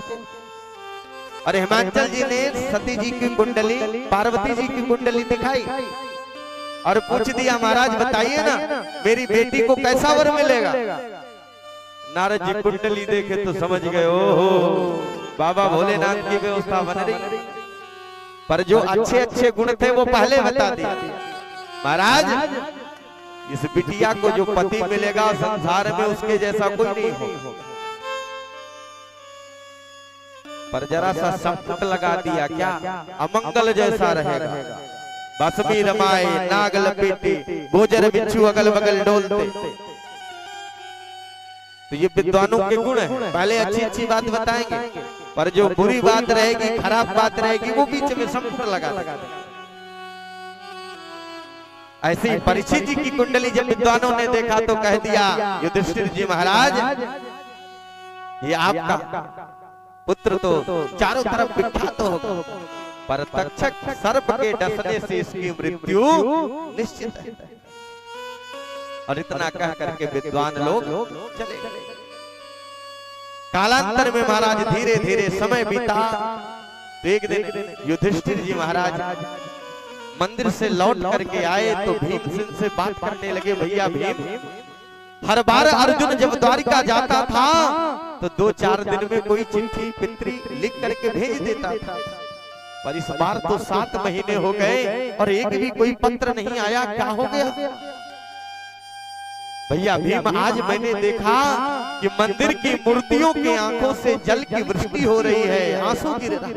और हिमाचल जी ने सती जी की कुंडली पार्वती जी की कुंडली दिखाई और पूछ दिया महाराज बताइए ना मेरी बेटी को कैसा वर मिलेगा। नारद जी कुंडली देखे तो समझ गए ओहो बाबा भोलेनाथ की व्यवस्था बन रही, पर जो अच्छे अच्छे गुण थे वो पहले बता दिए। महाराज इस बिटिया को जो पति मिलेगा संसार में उसके जैसा कोई नहीं हो, पर जरा सा संपुट लगा दिया क्या अमंगल जैसा रहेगा। बसमी रमाए नाग लपेटे गोजर बिच्छू अगल बगल डोलते। तो ये विद्वानों के गुण है, पहले अच्छी अच्छी बात बताएंगे, पर जो बुरी बात रहेगी खराब बात रहेगी वो बीच में संपुट लगा देगा। ऐसे ही परीक्षित जी की कुंडली जब विद्वानों ने देखा तो कह दिया युधिष्ठिर जी महाराज ये आपका पुत्र तो चारों तरफ विख्यात होगा, पर तक्षक सर्प के डसने से इसकी मृत्यु निश्चित है। और इतना कह करके विद्वान लोग चले गए। कालांतर में महाराज धीरे धीरे समय बीता तो एक दिन युधिष्ठिर जी महाराज मंदिर से लौट करके आए तो भीमसेन से बात करने लगे, भैया भीम हर बार अर्जुन जब द्वारिका जाता था तो 2-4 दिन में कोई चिट्ठी पित्री लिख करके भेज देता था, पर इस बार तो 7 महीने हो गए और एक भी कोई पत्र नहीं आया, क्या हो गया। भैया भीम आज मैंने देखा कि मंदिर की मूर्तियों की आंखों से जल की वृष्टि हो रही है, आंसू गिर रहा है।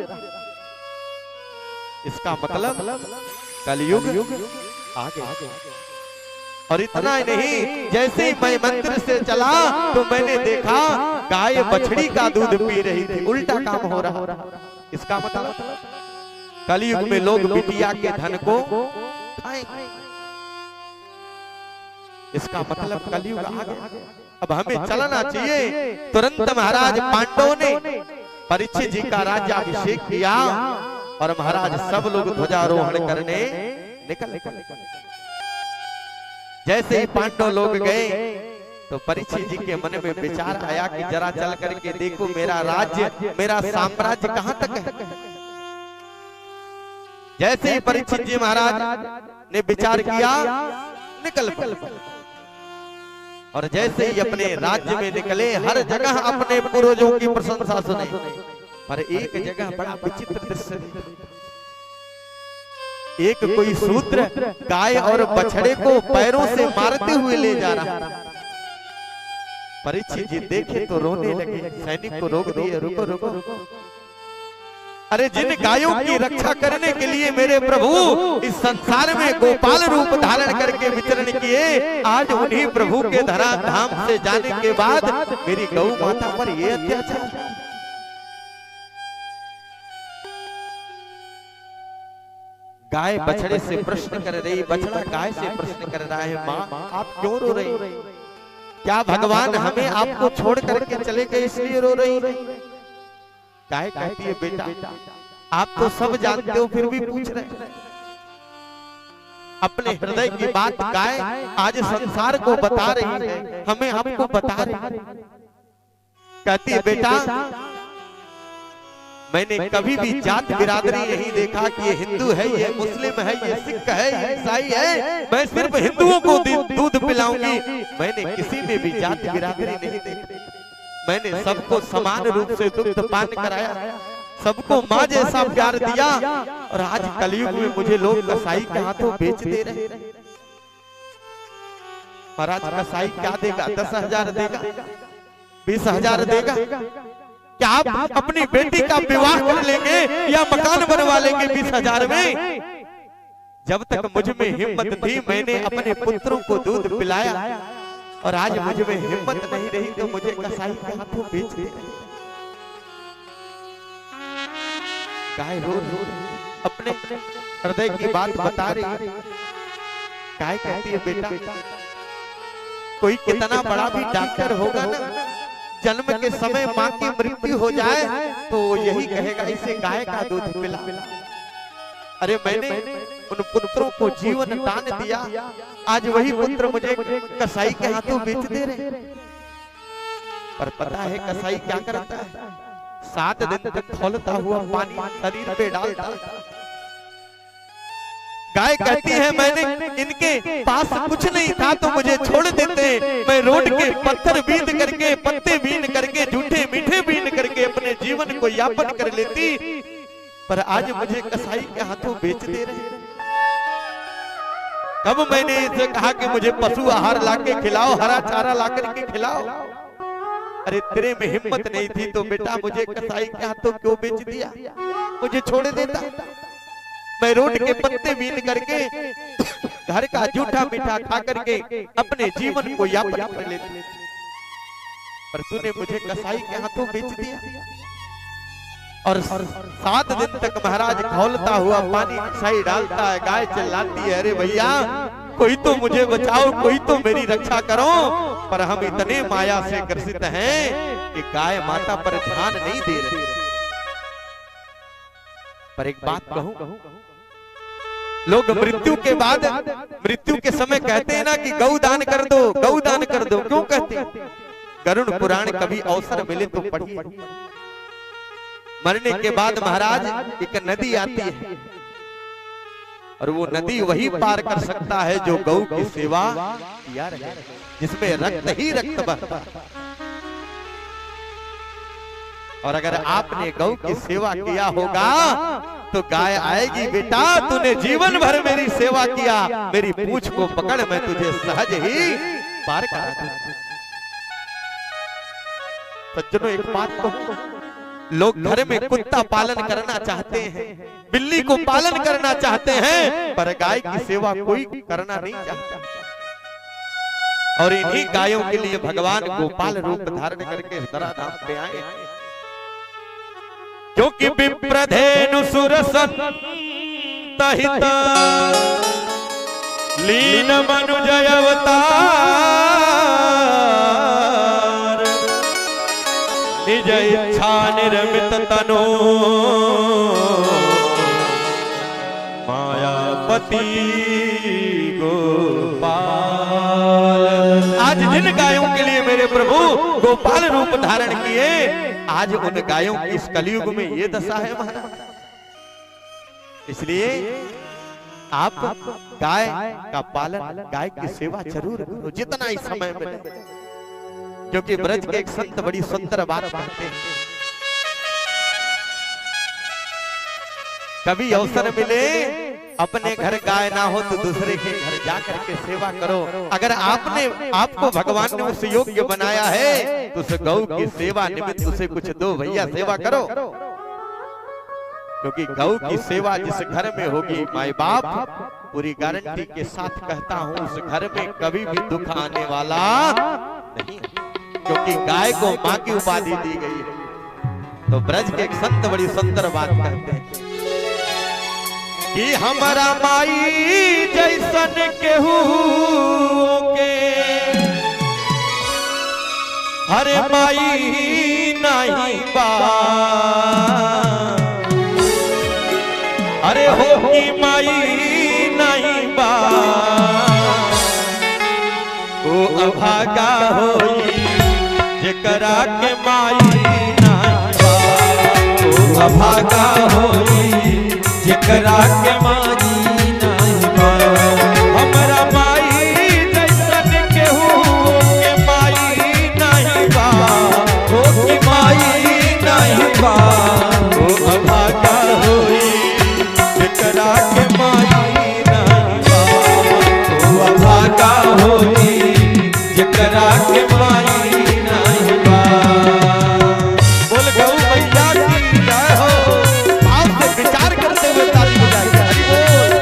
इसका मतलब कलयुग आ गया। और इतना ही नहीं, जैसे ही मैं मंदिर से चला तो मैंने देखा गाय बछड़ी का दूध पी रही थी, उल्टा काम हो रहा। इसका मतलब कलयुग में लोग बिटिया के धन को खाएंगे। इसका मतलब कलयुग आ गया। अब हमें चलना चाहिए। तुरंत महाराज पांडवों ने परीक्षित जी का राज्याभिषेक किया और महाराज सब लोग ध्वजारोहण करने निकल। जैसे ही पांडव लोग गए तो परीक्षित जी के मन में विचार आया कि जरा चल करके देखो मेरा राज्य मेरा साम्राज्य कहां तक है। जैसे ही परीक्षित जी महाराज ने विचार किया निकल पड़े, और जैसे ही अपने राज्य में निकले हर जगह अपने पूर्वजों की प्रशंसा सुने, पर एक जगह बड़ा विचित्र दृश्य। एक कोई शूद्र गाय और बछड़े को पैरों से मारते हुए ले जा रहा। परीक्षित जी देखे तो रोने लगे, सैनिक को रोक दिए, रुको रुको रुको, अरे जिन गायों की रक्षा करने के लिए मेरे प्रभु इस संसार में गोपाल रूप धारण करके विचरण किए, आज उन्हीं प्रभु के धरा धाम से जाने के बाद मेरी गौ माता पर ये अत्याचार। गाय बछड़े से प्रश्न कर रही, बछड़ा गाय से प्रश्न कर रहा है, माँ आप क्यों रो रही? क्या भगवान हमें आपको छोड़ करके चले गए इसलिए रो रही? गाय कहती है, बेटा आप तो सब जानते हो फिर भी पूछ रहे। अपने हृदय की बात गाय आज संसार को बता रही है, हमें आपको बता रही है। कहती है, बेटा मैंने कभी भी जात बिरादरी नहीं देखा कि ये हिंदू है, ये मुस्लिम है, ये सिख है, ये ईसाई है, मैं सिर्फ हिंदुओं को दूध पिलाऊंगी। मैंने किसी में भी जात बिरादरी नहीं देखी। मैंने सबको समान रूप से दुग्ध पान कराया, सबको माँ जैसा प्यार दिया, और आज कलयुग में मुझे लोग कसाई के हाथों बेच दे रहे। महाराज कसाई क्या देगा? 10,000 देगा, 20,000 देगा? क्या आप अपनी बेटी का विवाह कर लेंगे या मकान बनवा लेंगे 20,000 में? जब तक मुझ में हिम्मत थी मैंने अपने पुत्रों को दूध पिलाया, और आज मुझ में हिम्मत नहीं रही तो मुझे कसाई के हाथों बेच दे। गाय रो अपने हृदय की बात बता रही है। गाय कहती है, बेटा कोई कितना बड़ा भी डॉक्टर होगा ना, जन्म के समय माँ की मृत्यु हो जाए तो यही कहेगा इसे गाय का दूध पिला। अरे मैंने उन पुत्रों को जीवन दान दिया, आज वही पुत्र मुझे कसाई के हाथों बेच दे रहे। पर पता है कसाई क्या करता है? 7 दिन तक खौलता हुआ पानी शरीर पे डालता। गाय कहती है, मैंने इनके पास कुछ नहीं था तो मुझे छोड़ देते, मैं रोड के पत्थर बीन करके, पत्ते बीन करके, झूठे मीठे बीन करके अपने जीवन को यापन कर लेती, पर आज मुझे कसाई के हाथों बेच दे रहे। कब मैंने इसे कहा कि मुझे पशु आहार लाके खिलाओ, हरा चारा ला करके खिलाओ? अरे तेरे में हिम्मत नहीं थी तो बेटा मुझे कसाई के हाथों क्यों बेच दिया? मुझे छोड़ देता, मैं रोड के पत्ते बीन करके, घर का जूठा मीठा खा करके अपने जीवन को यापन कर लेती, पर तूने मुझे कसाई के हाथों बेच दिया। और 7 दिन तक महाराज खौलता हुआ पानी कसाई डालता है। गाय चिल्लाती है, अरे भैया कोई तो मुझे बचाओ, कोई तो मेरी रक्षा करो। पर हम इतने माया से ग्रसित हैं कि गाय माता पर ध्यान नहीं दे रही। पर एक बात कहूं, लोग मृत्यु के बाद, मृत्यु के समय कहते हैं ना कि गौ दान कर दो, गौ दान कर दो। क्यों कहते हैं? गरुड़ पुराण कभी अवसर मिले तो पढ़िए। मरने के बाद महाराज एक नदी आती है, और वो नदी वही पार कर सकता है जो गौ की सेवा किया रहे, जिसमें रक्त ही रक्त बहता। और अगर आपने गौ की सेवा किया होगा तो गाय आएगी, बेटा तूने जीवन भर मेरी सेवा किया, मेरी पूंछ को पकड़ मैं तुझे सहज ही पार करा दूं। सज्जनों एक बात कहूं, लोग घर में कुत्ता पालन करना चाहते हैं, बिल्ली को पालन करना चाहते हैं, पर गाय की सेवा कोई करना नहीं चाहता। और इन्हीं गायों के लिए भगवान गोपाल रूप धारण करके धराधाम पे आए, क्योंकि विप्रधेनु सुरसन तहित लीन मनुजय अवतार, निज इच्छा निर्मित तनो मायापति गोपाल। आज जिन गायों के लिए मेरे प्रभु गोपाल रूप धारण किए, आज उन गायों की इस कलयुग में ये दशा है महाराज। इसलिए आप गाय का पालन, गाय की सेवा जरूर करो जितना ही समय मिले, क्योंकि ब्रज के एक संत बड़ी सुंदर बात कहते हैं, कभी अवसर मिले अपने घर गाय ना हो तो दूसरे के घर जाकर के सेवा करो। अगर आपने आपको भगवान ने उस योग्य बनाया है तो उस गौ की सेवा निमित्त उसे कुछ दो भैया, सेवा करो। क्योंकि गौ की सेवा जिस घर में होगी, माई बाप पूरी गारंटी के साथ कहता हूं उस घर में कभी भी दुख आने वाला नहीं, क्योंकि गाय को मां की उपाधि दी गई है। तो ब्रज के एक संत बड़ी सुंदर बात कहते हैं, कि हमारा माई जैसन केहू के हरे माई नहीं बा, अरे हो की माई नहीं बा, ओ अभागा होई जेकरा के माई नहीं बा, ओ अभागा होई जेकरा के माई नहीं बा। हमरा माई जैसन केहू के माई नहीं बा, हो की माई नहीं बा, ओ अभागा होई जेकरा के माई नहीं बा, ओ अभागा होई जेकरा के माई नहीं बा। बोल गौ मैया की जय हो, भाव से विचार करते हुए ताली बजाइए। हरि बोल।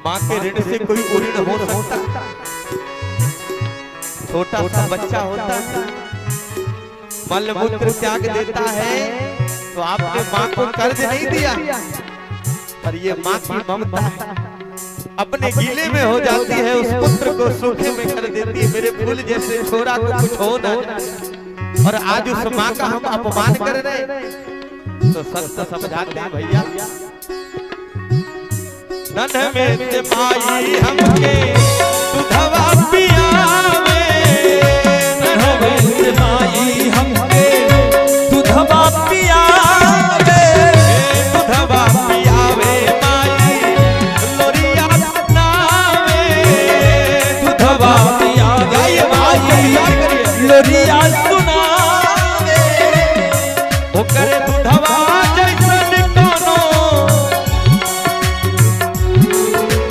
माँ के ऋण से कोई ऋण हो सकता? छोटा सा बच्चा होता है, मलमूत्र त्याग देता है, तो आपने माँ को कर्ज नहीं दिया, पर ये माँ की ममता है, अपने गीले में हो जाती है, उस पुत्र को सूखे में कर देती है। मेरे फूल जैसे छोरा को कुछ हो ना, और आज उस माँ का हम अपमान कर रहे हैं, तो सत्य समझाते हैं भैया। नन में से माई हमके दुधवा पियावे, नन में से माई हमके दुधवा पियावे, दुधवा पियावे माई लोरिया सुनावे, दुधवा पियावे माई लोरिया सुनावे, ओकरे दुधवा जैसन कोनो,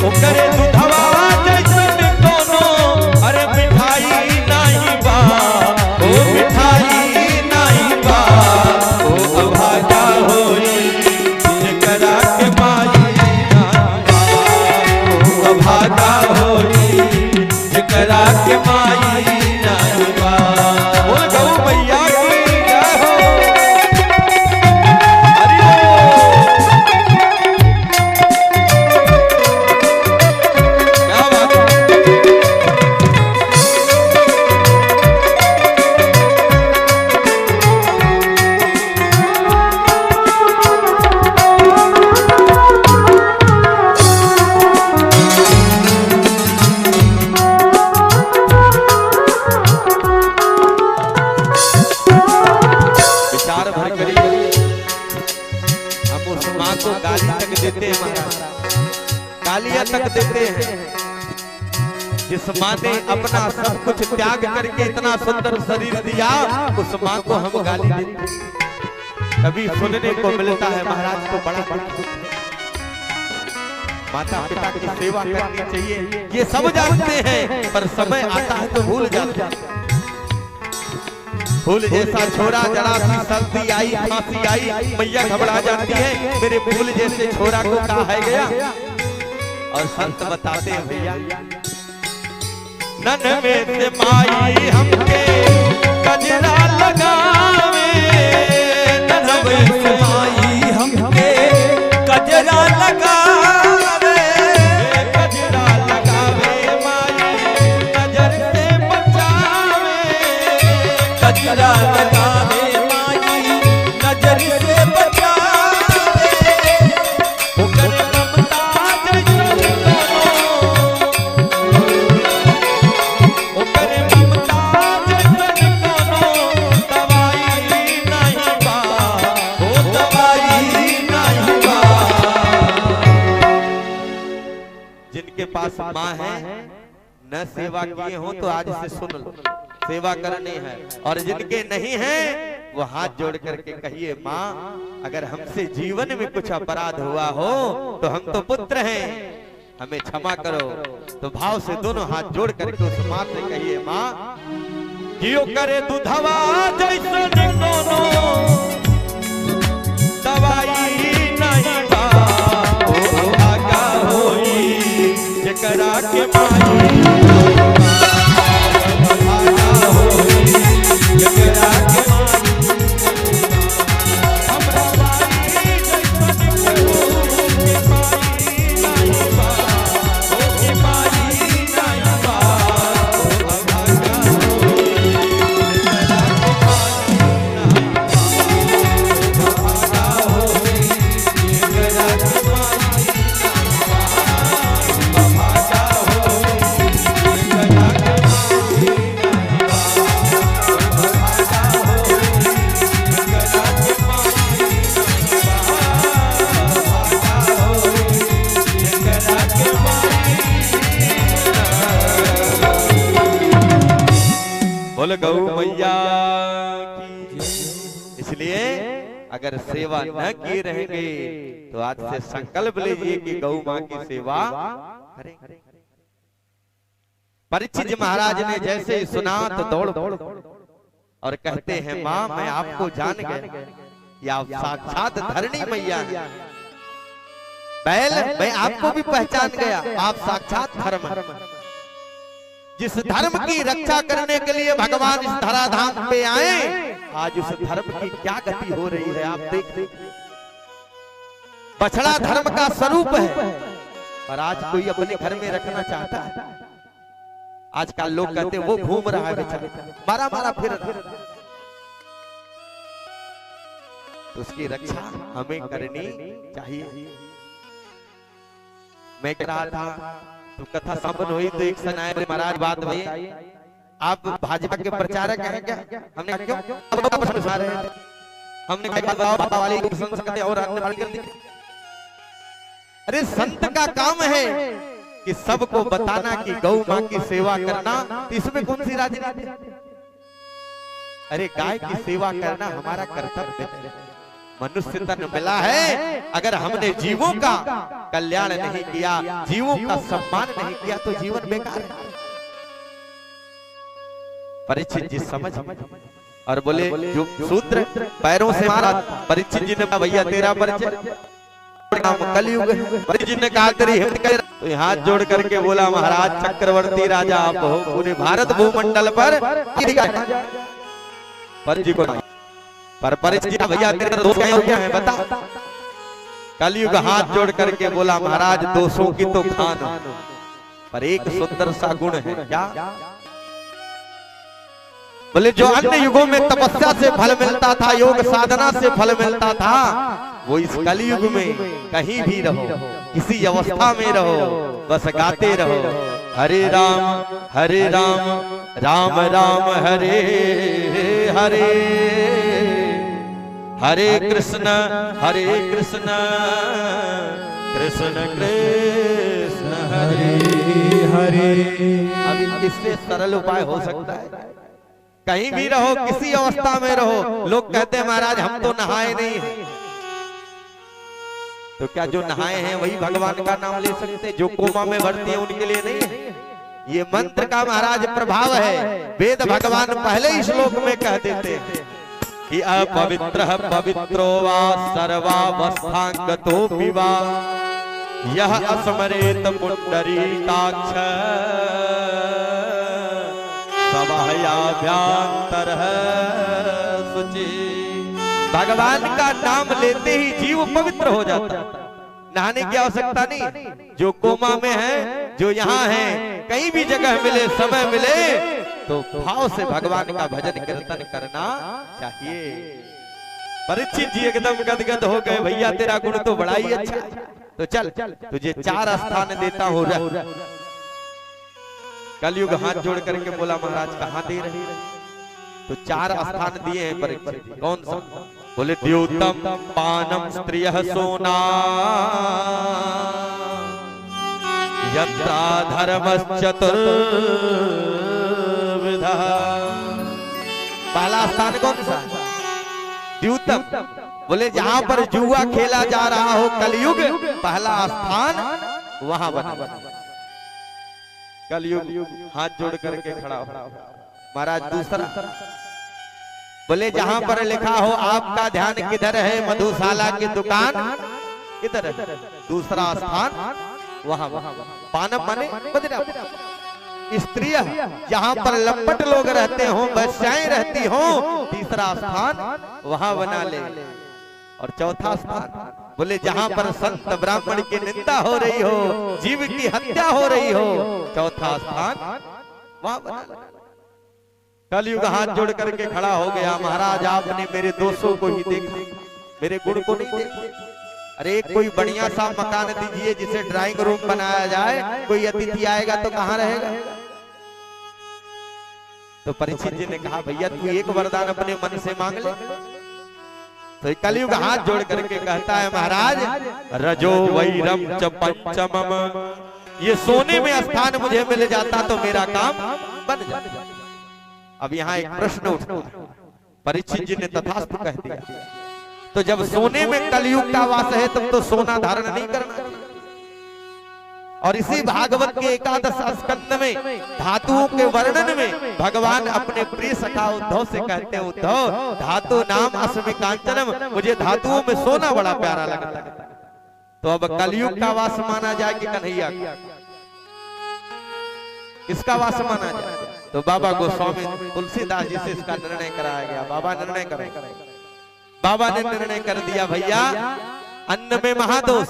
ओकरे दुधवा जैसन कोनो, अरे मिठाई नहीं बा, ओ मिठाई नहीं बा, ओ अभागा होई जेकरा के माई नहीं बा, ओ अभागा होई जेकरा के माई नहीं बा। बोल गौ मैया की जय हो। हरि विचार भर करिए। हम उस माँ को गाली तक देते हैं, महाराज गालियां तक देते हैं, जिस माँ ने अपना सब कुछ त्याग करके इतना सुंदर शरीर दिया, उस माँ को हम गाली देते हैं। कभी सुनने को मिलता है महाराज, तो बड़ा दुख है। माता पिता की सेवा करनी चाहिए, ये सब जानते हैं, पर समय आता है तो भूल जाते हैं। फूल जैसा छोरा, जरा सी सर्दी आई, खांसी आई, मैया घबरा जाती है, मेरे फूल जैसे छोरा को कहा है गया। और संत बताते हैं भैया, नन में से माई हमके गजरा लगावे, नन में से माई हमके गजरा लगावे, गजरा लगावे माई नजर से बचावे, गजरा लगावे माई नजर से बचावे, पास माँ है न सेवा किए हो तो आज से सुन लो, सेवा करनी है। और जिनके नहीं है वो हाथ जोड़ करके कहिए माँ अगर हमसे जीवन में कुछ अपराध हुआ हो तो हम तो पुत्र हैं, हमें क्षमा करो। तो भाव से दोनों हाथ जोड़ करके उस माँ से कहिए माँ जियो करे दुधवा जैसे कोनो दवाई नहीं बा ओ आगा होई जकरा के माई आगा होई जकरा के गौ मैया की। इसलिए अगर सेवा न किए रहेंगे तो आज से संकल्प लीजिए कि गौ माँ की सेवा करेंगे। परीक्षित जी महाराज ने जैसे ही सुना तो दौड़ और कहते हैं माँ मैं आपको जान गए, या साक्षात धरणी मैया है। बैल मैं आपको भी पहचान गया, आप साक्षात धर्म। जिस धर्म की रक्षा करने के लिए भगवान इस धराधाम पे आए, आज उस धर्म की क्या गति हो रही है आप देख। बछड़ा धर्म का स्वरूप है और आज कोई अपने घर में रखना चाहता है। आजकल लोग कहते हैं वो घूम रहा है बेचारा, मारा फिर तो उसकी रक्षा हमें करनी चाहिए। मैं कह रहा था तो कथा संपन्न हुई तो एक सन आए महाराज बात भाई आप भाजपा के प्रचारक हैं क्या? हमने क्यों हमने और अरे संत का काम है कि सबको बताना कि गौ माँ की सेवा करना, तो इसमें कौन सी राजनीति? अरे गाय की सेवा करना हमारा कर्तव्य है। मनुष्य तन मिला है, अगर हमने जीवों का कल्याण नहीं किया, जीवों का सम्मान नहीं किया तो जीवन बेकार है। परीक्षित जी समझ और बोले जो शूद्र पैरों से मारा। परीक्षित जी ने भैया तेरा परिचय कलयुग है। परीक्षित जी ने कहा तेरी हिम्मत कर, तो हाथ जोड़ करके बोला महाराज चक्रवर्ती राजा आप हो, पूरे भारत भूमंडल पर जी को पर परीक्षित भैया तेरे दोष क्या है बता। कलयुग हाथ जोड़ करके बोला महाराज दोषों की तो खान, पर एक सुंदर सा गुण है क्या? बोले जो अन्य युगों में तपस्या से फल मिलता था, योग साधना से फल मिलता था, वो इस कलयुग में कहीं भी रहो, किसी अवस्था में रहो, बस गाते रहो हरे राम राम राम हरे हरे, हरे कृष्ण कृष्ण कृष्ण हरे हरे। अब इससे सरल उपाय हो सकता है, कहीं भी रहो, किसी अवस्था में रहो। लोग कहते हैं महाराज हम तो नहाए नहीं हैं, तो क्या जो नहाए हैं वही भगवान का नाम ले सकते? जो कोमा में भरती है उनके लिए नहीं है। ये मंत्र का महाराज प्रभाव है। वेद भगवान पहले ही श्लोक में कह देते हैं कि अपवित्रः पवित्रो वा सर्वावस्थांगतोऽपि वा यह अस्मरेत पुंडरीकाक्ष सभायाभ्यंतरः शुचि। भगवान का नाम लेते ही जीव पवित्र हो जाता है, नहाने की आवश्यकता नहीं। जो कोमा में है, जो यहाँ है, कहीं भी जगह मिले, समय मिले, तो भाव से भगवान का भजन कीर्तन करना चाहिए। परीक्षित जी एकदम गदगद हो गए, भैया तेरा गुण तो बड़ा ही अच्छा है, तो चल तुझे 4 स्थान देता हूँ। कलयुग हाथ जोड़ करके बोला महाराज कहाँ दे रहे? तो 4 स्थान दिए हैं परीक्षित जी। कौन सा? बोले द्योतम पानम स्त्रियः सोना यत्रा धर्मश्चतुर्विधा। पहला स्थान कौन सा? द्यूतम। बोले जहां पर जुआ खेला जा रहा हो कलयुग, पहला स्थान वहां बना। कलयुग हाथ जोड़ करके खड़ा हो। महाराज दूसरा, बोले जहां पर लिखा हो आपका ध्यान किधर है, मधुशाला की दुकान किधर है, दूसरा स्थान वहां। पानम माने बदरा। स्त्रियां जहां पर लंपट लोग रहते हो, बच्चाएं रहती हो, तीसरा स्थान वहां बना ले। और चौथा स्थान, बोले जहां पर संत ब्राह्मण की निंदा हो रही हो, जीव की हत्या हो रही हो, चौथा स्थान वहां बना ले। कलयुग हाथ जोड़ करके खड़ा हो गया। महाराज आपने मेरे दोषों को ही देखा, मेरे गुण को नहीं देखा। अरे कोई बढ़िया सा मकान दीजिए जिसे ड्राइंग रूम बनाया जाए, कोई अतिथि आएगा तो कहाँ रहेगा। तो परीक्षित जी ने कहा भैया तू एक वरदान अपने मन से मांग ले। तो कलयुग हाथ जोड़ करके कहता है महाराज रजो वैरम च पंचमम, ये सोने में स्थान मुझे मिल जाता तो मेरा काम बन जाता। अब यहाँ एक प्रश्न उठता है, परीक्षित जी ने तथास्तु कह दिया। तो जब सोने में कलयुग का वास है तब तो सोना धारण नहीं करना। और इसी भागवत के 11 स्कंद में धातुओं के वर्णन में भगवान अपने प्रिय सखा उद्धव से कहते हैं, उद्धव धातु नाम अस्मि कांचनम, मुझे धातुओं में सोना बड़ा प्यारा लगता है। तो अब कलयुग का वास माना जाए कि कन्हैया किसका वास माना जाए? तो बाबा गोस्वामी तुलसीदास जी से इसका निर्णय कराया गया। बाबा निर्णय करें, बाबा ने निर्णय कर दिया भैया अन्न में महादोष,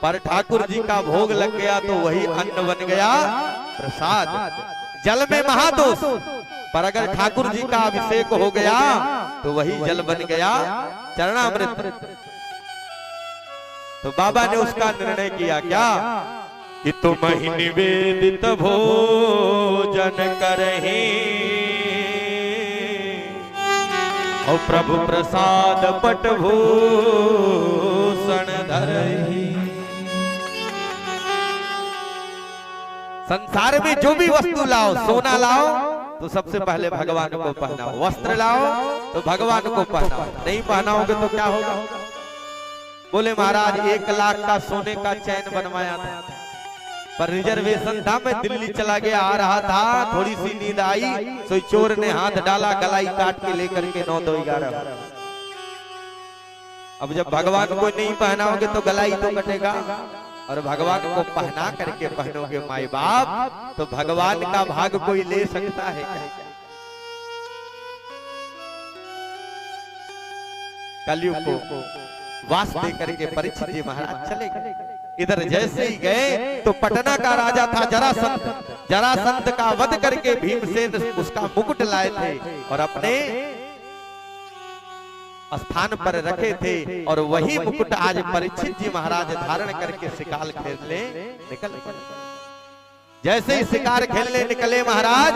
पर ठाकुर जी का भोग लग गया तो वही अन्न बन गया प्रसाद। जल में महादोष, पर अगर ठाकुर जी का अभिषेक हो गया तो वही जल बन गया चरणामृत। तो बाबा ने उसका निर्णय किया क्या कि तुम ही निवेदित भोजन करही और प्रभु प्रसाद पटभूषण धरही। संसार में जो भी वस्तु लाओ, सोना लाओ तो सबसे पहले भगवान को पहनाओ, वस्त्र लाओ तो भगवान को पहनाओ, नहीं पहनाओगे तो क्या होगा? बोले महाराज 1 लाख का सोने का चैन बनवाया था, पर रिजर्वेशन था, मैं दिल्ली चला गया, आ रहा था, थोड़ी सी नींद आई, तो चोर ने हाथ डाला, गलाई काट के लेकर के 9-2-11। अब जब भगवान को नहीं पहनाओगे तो गलाई तो कटेगा, और भगवान को पहना करके पहनोगे माई बाप तो भगवान का भाग कोई ले सकता है क्या? कलयुग को वास दे करके परीक्षित जी महाराज चले गए। इधर जैसे ही गए तो पटना का राजा था जरासंध, जरासंध का वध करके भीमसेन उसका मुकुट लाए थे और अपने स्थान पर रखे थे, और वही मुकुट आज परीक्षित जी महाराज धारण करके शिकार खेलने निकल गए। जैसे ही शिकार खेलने निकले महाराज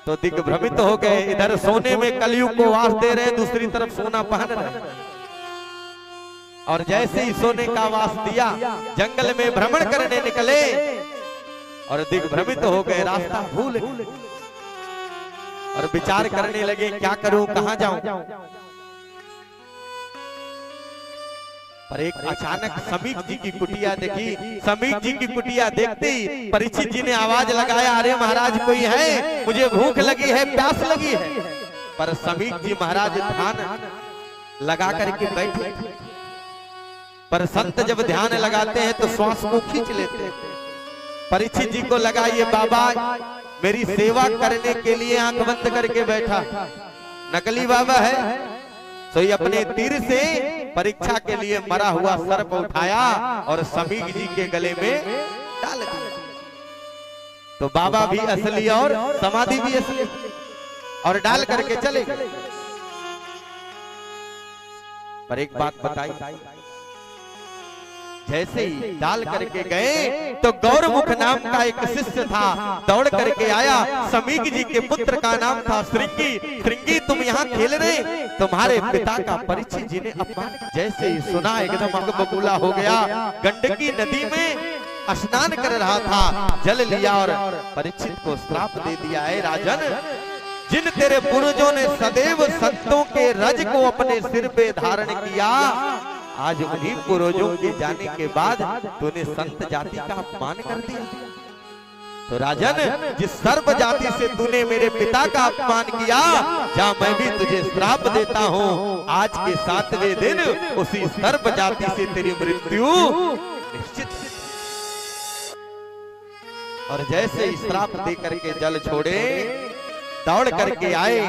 तो दिग्भ्रमित हो गए। इधर सोने में कलयुग को वास दे रहे, दूसरी तरफ सोना पहन रहे, और जैसे ही सोने का वास दिया जंगल में भ्रमण करने निकले और दिग्भ्रमित हो गए, रास्ता भूल गए और विचार करने लगे क्या करूं, कहां जाऊं। पर एक अचानक समीक जी की कुटिया देखी। समीक जी की कुटिया देखते ही परीक्षित जी ने आवाज लगाया, अरे महाराज कोई है, मुझे भूख लगी है, प्यास लगी है। पर समीक जी महाराज ध्यान लगा करके बैठे, पर संत जब ध्यान लगाते हैं तो श्वास को खींच लेते हैं। परीक्षित जी को लगा ये बाबा मेरी सेवा करने के लिए आंख बंद करके बैठा, नकली बाबा है। तो ये अपने तीर से परीक्षा के लिए मरा हुआ सर्प उठाया और समीक जी के गले में डाल दिया। तो बाबा भी असली और समाधि भी असली, और डाल करके चले गए। पर एक बात बताई, जैसे ही डाल करके गए तो गौरमुख नाम का एक शिष्य था, दौड़ करके आया। समीक जी के पुत्र का नाम था श्रृंगी। श्रृंगी तुम यहाँ खेल रहे, तुम्हारे पिता का परीक्षित जी ने अपमान। जैसे ही सुना एकदम आग बबूला हो गया। गंडकी नदी में स्नान कर रहा था, जल लिया और परीक्षित को श्राप दे दिया है। राजन, जिन तेरे पूर्वजों ने सदैव संतों के रज को अपने सिर पे धारण किया, आज उन्हीं पूर्वजों के जाने के बाद तूने संत जाति का अपमान कर दिया। तो राजन, जिस सर्व जाति से तूने मेरे पिता का अपमान किया, जा मैं भी तुझे श्राप देता हूँ। आज के 7वें दिन उसी सर्व जाति से तेरी मृत्यु निश्चित। और जैसे ही श्राप दे करके जल छोड़े, दौड़ करके आए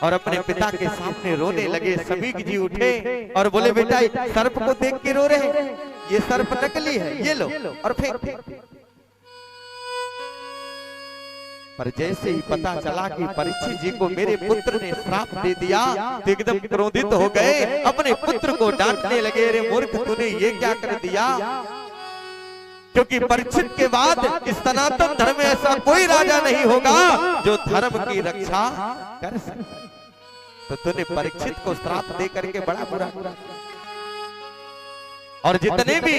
और अपने पिता के सामने रोने लगे। समीक जी उठे और बोले, बेटा सर्प को देख के रो रहे, ये सर्प नकली है, ये लो और फेंक। पर जैसे ही पता चला कि परीक्षित जी को मेरे पुत्र ने श्राप दे दिया, तो एकदम क्रोधित हो गए, अपने पुत्र को डांटने लगे, अरे मूर्ख तूने ये क्या कर दिया। क्योंकि परीक्षित के बाद इस सनातन धर्म में ऐसा कोई राजा नहीं होगा जो धर्म की रक्षा कर सके। तो तूने परीक्षित को श्राप दे करके बड़ा बुरा। और जितने भी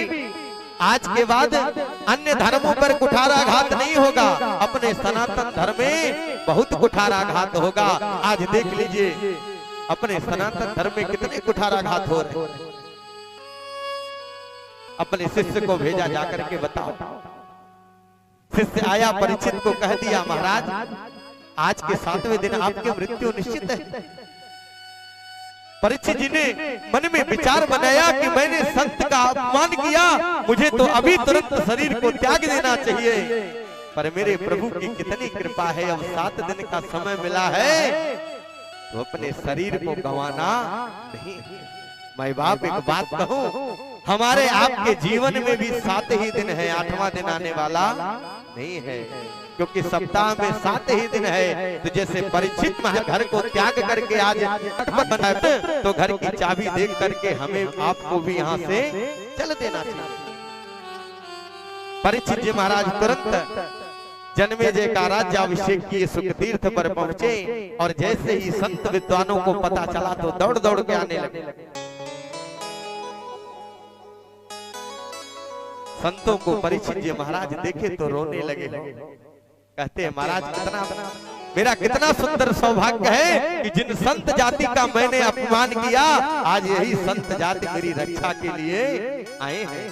आज के बाद अन्य धर्मों पर कुठाराघात नहीं होगा, अपने सनातन धर्म में बहुत कुठाराघात होगा। आज देख लीजिए अपने सनातन धर्म में कितने कुठाराघात हो रहे हैं। अपने शिष्य को भेजा जाकर के बताओ। शिष्य आया, परीक्षित को कह दिया, महाराज आज के 7वें दिन आपकी मृत्यु निश्चित है। परीक्षित जी ने मन में विचार बनाया कि मैंने संत का अपमान किया, मुझे तो अभी तुरंत शरीर को त्याग देना चाहिए। पर मेरे प्रभु की कितनी कृपा है, अब 7 दिन का समय मिला है, तो अपने शरीर को गंवाना नहीं। मैं बाप एक बात कहूं, हमारे आपके जीवन में भी 7 ही दिन है, 8वां दिन आने वाला नहीं है। क्योंकि सप्ताह में 7 ही दिन है। तो जैसे परीक्षित घर को त्याग करके आज बनाते, तो घर की चाबी देख करके हमें आपको भी यहाँ से चल देना चाहिए। परीक्षित जी महाराज तुरंत जन्मेजय का राज्याभिषेक किए, सुख तीर्थ पर पहुंचे। और जैसे ही संत विद्वानों को पता चला तो दौड़ दौड़ के आने लगे। संतों को परीक्षित जी महाराज देखे तो रोने लगे। कहते हैं, महाराज मेरा कितना सुंदर सौभाग्य है कि जिन संत जाति का मैंने अपमान किया, आज यही संत जाति मेरी रक्षा के लिए आए हैं।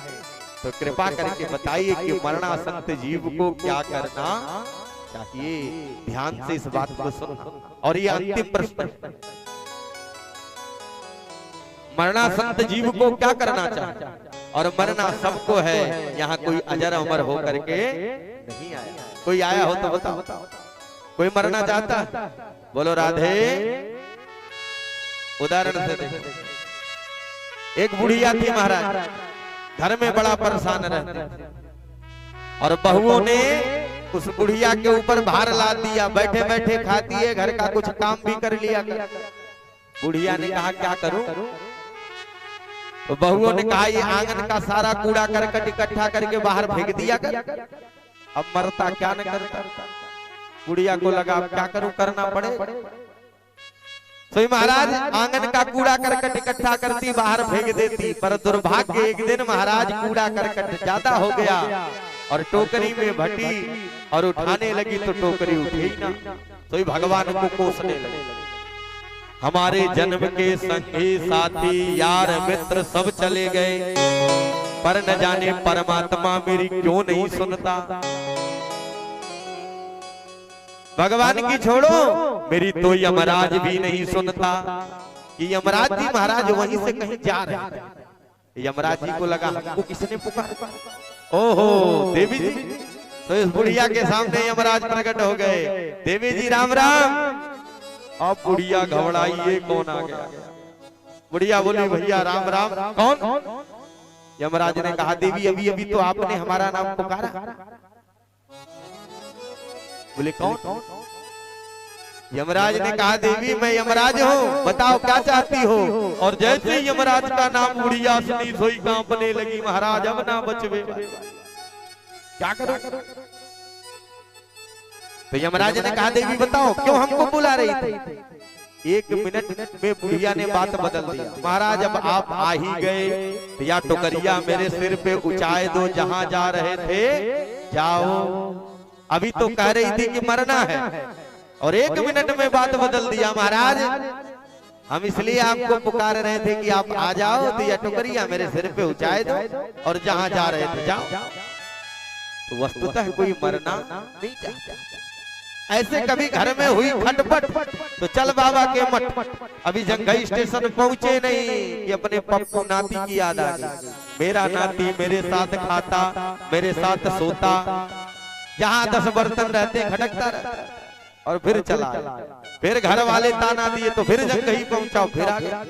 तो कृपा करके बताइए कि मरणासक्त जीव को क्या करना चाहिए। ध्यान से इस बात को सुनना। और ये अंतिम प्रश्न, मरणासक्त जीव को क्या करना चाहिए। और मरना सबको है, यहाँ कोई अजर अमर हो करके नहीं आया। कोई आया हो तो बताओ, कोई मरना चाहता? बोलो राधे। उदाहरण से देखो, एक बुढ़िया थी महाराज, घर में बड़ा परेशान रहती, और बहुओं ने उस बुढ़िया के ऊपर भार लाद दिया। बैठे बैठे खाती है, घर का कुछ काम भी कर लिया। बुढ़िया ने कहा क्या करूं? तो बहुओं ने कहा ये आंगन का सारा कूड़ा करकट इकट्ठा करके बाहर फेंक दिया कर। अब मरता क्या न करता। बुढ़िया को लगा अब क्या करूं, करना पड़े। तो महाराज आंगन का कूड़ा करकट इकट्ठा करती, बाहर फेंक देती। पर दुर्भाग्य एक दिन महाराज कूड़ा करकट ज्यादा हो गया और टोकरी में भटी और उठाने लगी तो टोकरी उठी ही ना। तो भगवान को कोसने लगे। हमारे जन्म के संगी साथी यार मित्र सब चले गए, पर न जाने परमात्मा मेरी क्यों नहीं सुनता। भगवान की छोड़ो, मेरी तो यमराज भी नहीं सुनता। कि यमराज जी महाराज वहीं से कहीं जा रहे थे। यमराज जी को लगा हमको किसने पुकारा। ओहो देवी जी। तो इस बुढ़िया के सामने यमराज प्रकट हो गए। देवी जी राम राम। अब बुढ़िया घबराई, ये कौन आ गया। बुढ़िया बोली भैया राम राम। कौन? यमराज ने कहा देवी अभी अभी तो आपने हमारा नाम पुकारा। बोले कौन? यमराज ने कहा देवी मैं यमराज हूँ, बताओ क्या चाहती हो। और जैसे यमराज का नाम बुढ़िया सुनी सोई कांपने लगी। महाराज अब ना बचवे, क्या करो। तो यमराज ने कहा देवी बताओ क्यों हमको बुला रही थी। 1 मिनट में बुढ़िया ने बात बदल दी। महाराज अब आप आ ही गए, या टोकरिया मेरे सिर पे उचाए दो, जहां जा रहे थे जाओ। अभी तो कह रही थी कि मरना है और 1 मिनट में बात बदल दिया। महाराज हम इसलिए आपको पुकार रहे थे कि आप आ जाओ, तो या टोकरिया मेरे सिर पे उचाए दो और जहां जा रहे थे जाओ। तो वस्तुतः कोई मरना नहीं चाहता। ऐसे कभी घर में हुई खटपट तो चल बाबा के मठ। अभी जंघई स्टेशन पहुंचे नहीं कि अपने पप्पू नाती की याद आ गई। मेरा नाती मेरे साथ खाता, मेरे साथ सोता, जहां 10 बर्तन रहते खटकता रहता। और फिर चला, फिर घर वाले ताना दिए तो फिर जंघई पहुंचा, फिर आ गया।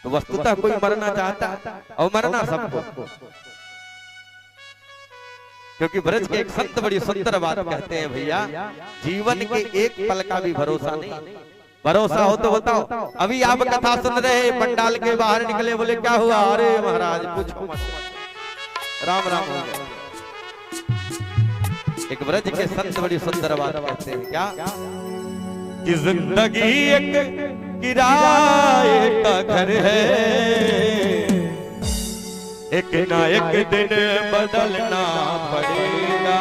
तो वस्तुतः कोई मरना चाहता और मरना सबको। क्योंकि ब्रज के एक संत बड़ी सुंदर बात कहते हैं, भैया जीवन के एक पल का भी भरोसा नहीं। भरोसा हो तो बताओ। अभी आप कथा सुन रहे, पंडाल के बाहर निकले, बोले क्या हुआ? अरे महाराज पूछो मत, राम राम हो गया। एक ब्रज के संत बड़ी सुंदर बात कहते हैं, क्या कि जिंदगी एक किराए का घर है, एक ना एक दिन बदलना पड़ेगा।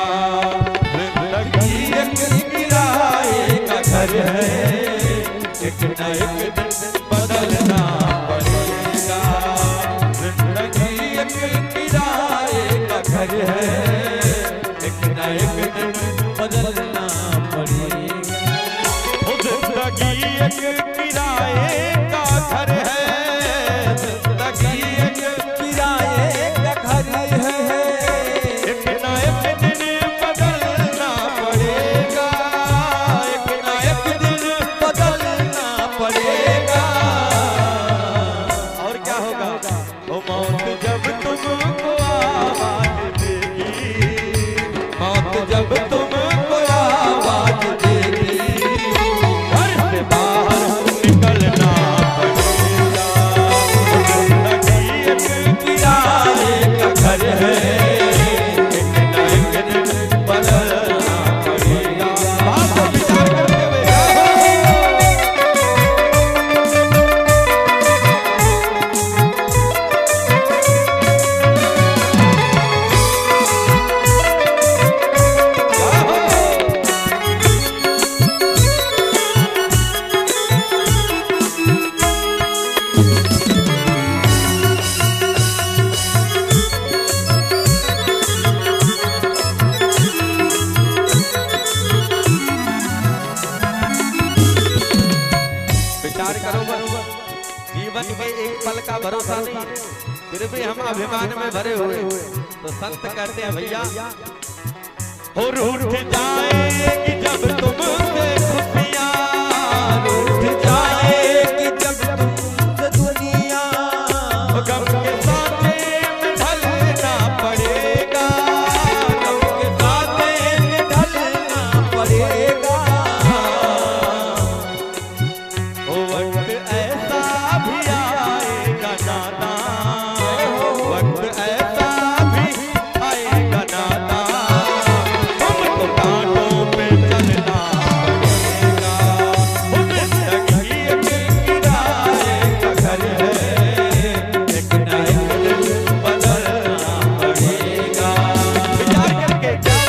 जिंदगी एक किराए का घर है, एक ना एक दिन बदलना पड़ेगा। जिंदगी एक किराए का घर है, एक ना एक दिन बदलना पड़ेगा। जिंदगी एक किराए का घर है, जिंदगी एक किराए का घर है, एक ना एक दिन बदलना पड़ेगा, एक ना एक दिन बदलना पड़ेगा। और क्या होगा? वो मौत जब तुमको आवाज देगी, मौत जब तुमको आवाज देगी, घर से बाहर निकलना पड़ेगा। जिंदगी एक किराए का घर है, एक ना एक दिन बदलना पड़ेगा। बात को विचार करते हुए विचार करो। जीवन में एक पल का भरोसा नहीं है, फिर भी हम अभिमान में भरे हुए। तो संत कहते हैं, भैया हो रूठ जाएगी जब तुमसे खुशियां, रूठ जाएगी जब तुमसे दुनिया, गम के साथे में ढलना पड़ेगा, गम के साथे में ढलना पड़ेगा। वक्त ऐसा भी आएगा नाना, वक्त ऐसा भी आएगा नाना, हमको कांटों पे चलना पड़ेगा। जिंदगी एक किराए का घर है, एक ना एक दिन बदलना पड़ेगा। विचार करके क्या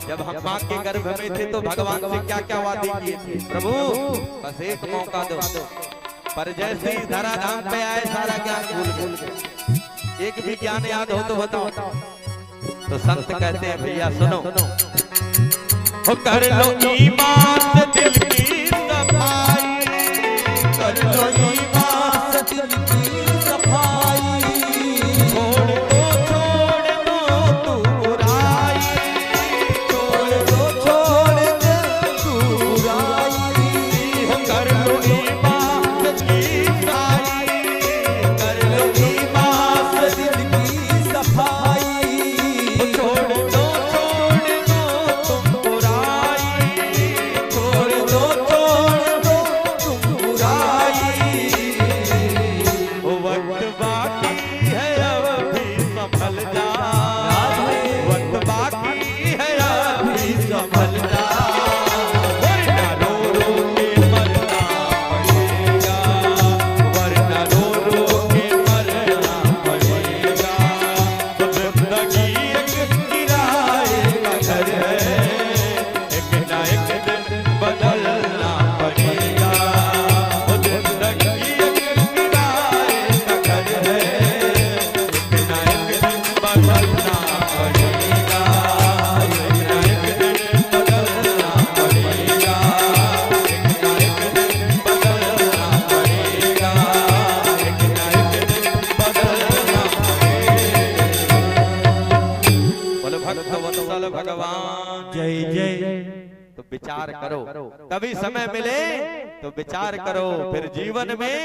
जब हम माँ के गर्भ में थे तो भगवान से क्या क्या वादे किए थे? प्रभु बस एक मौका दो, पर जैसे ही धराधाम पे आए सारा ज्ञान भूल गए। एक भी ज्ञान याद हो तो बताओ। तो संत कहते हैं भैया सुनो, हो कर लो ईमान से दिल की सफाई, कर लो ईमान से दिल की सफाई, छोड़ दो तू बुराई, छोड़ दो तू बुराई, हो कर लो ईमान से दिल की सफाई, कर लो ईमान से दिल की सफाई, छोड़ दो तुम बुराई, छोड़ दो तुम बुराई, वक्त बाकी है अब भी संभल जा, वक्त बाकी है अब भी संभल जा, वरना रो रो के मरना पड़ेगा, वरना रो रो के मरना पड़ेगा, जिंदगी एक किराए का घर है, एक ना एक दिन बदलना पड़ेगा, जिंदगी एक किराए का घर है, एक ना एक दिन बदलना पड़ेगा, एक ना एक दिन बदलना पड़ेगा, एक ना एक दिन बदलना पड़ेगा, एक ना एक दिन बदलना पड़ेगा। बोलो भक्त वत्सल भगवान जय जय। तो विचार करो, कभी समय मिले तो विचार करो, फिर जीवन में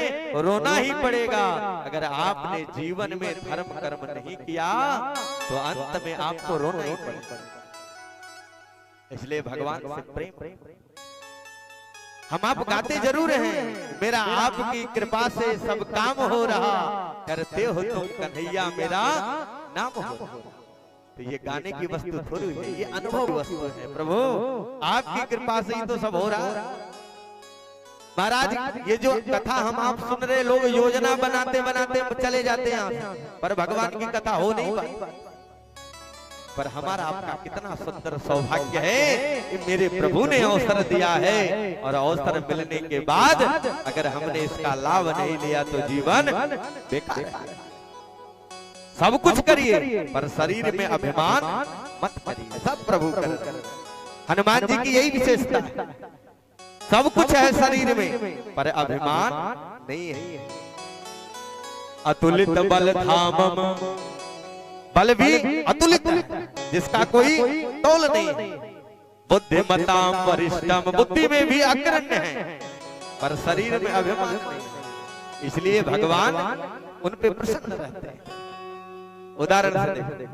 रोना ही पड़ेगा। अगर आपने जीवन में धर्म कर्म नहीं किया तो अंत में आपको रोना ही पड़ेगा। इसलिए भगवान से प्रेम, हम आप गाते जरूर हैं, मेरा आपकी कृपा से सब काम हो रहा, करते हो तुम कन्हैया मेरा नाम हो। तो ये गाने की वस्तु थोड़ी है, ये अनुभव वस्तु है। प्रभु आपकी कृपा से ही तो सब हो रहा है। महाराज ये जो कथा हम आप सुन रहे, लोग योजना बनाते बनाते चले जाते हैं, पर भगवान की कथा हो नहीं पाती। पर हमारा आपका कितना सुंदर सौभाग्य है कि मेरे प्रभु ने अवसर दिया है, और अवसर मिलने के बाद अगर हमने इसका लाभ नहीं लिया तो जीवन बेकार है। सब कुछ करिए पर शरीर में अभिमान मत करिए, सब प्रभु कर। हनुमान जी की यही विशेषता है, सब कुछ है शरीर में पर अभिमान नहीं है। अतुलित बल धामम, बल भी अतुलित है जिसका कोई तोल नहीं। बुद्धिमताम वरिष्ठम, बुद्धि में भी अग्रण्य है पर शरीर में अभिमान नहीं। इसलिए भगवान उन पे प्रसन्न रहते हैं। उदाहरण से देखो,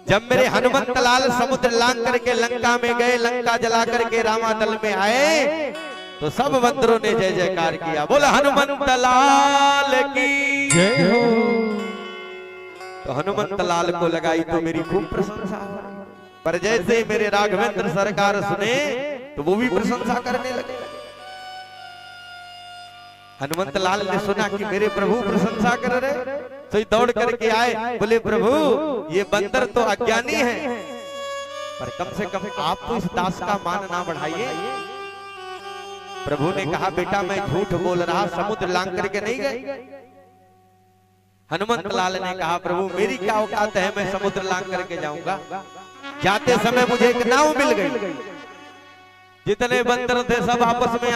जब मेरे हनुमंत लाल समुद्र लांग करके लंका में गए, लंका जला करके रामादल में आए, तो सब बंदरों ने जय जयकार किया, बोला हनुमंत लाल की जय हो। तो हनुमंत लाल को लगाई तो मेरी खूब प्रशंसा, पर जैसे मेरे राघवेंद्र सरकार सुने तो वो भी प्रशंसा करने लगे। हनुमंत लाल ने सुना कि मेरे प्रभु प्रशंसा कर रहे, तो दौड़ करके आए, बोले प्रभु ये बंदर तो अज्ञानी है, पर कम से कम आप तो इस दास का मान ना बढ़ाइए। प्रभु ने कहा बेटा मैं झूठ बोल रहा, समुद्र लांग करके नहीं गए। हनुमंत लाल ने कहा प्रभु मेरी क्या औकात है, मैं समुद्र लांग करके जाऊंगा। जाते समय मुझे एक नाव मिल गई, जितने बंदर थे सब आपस में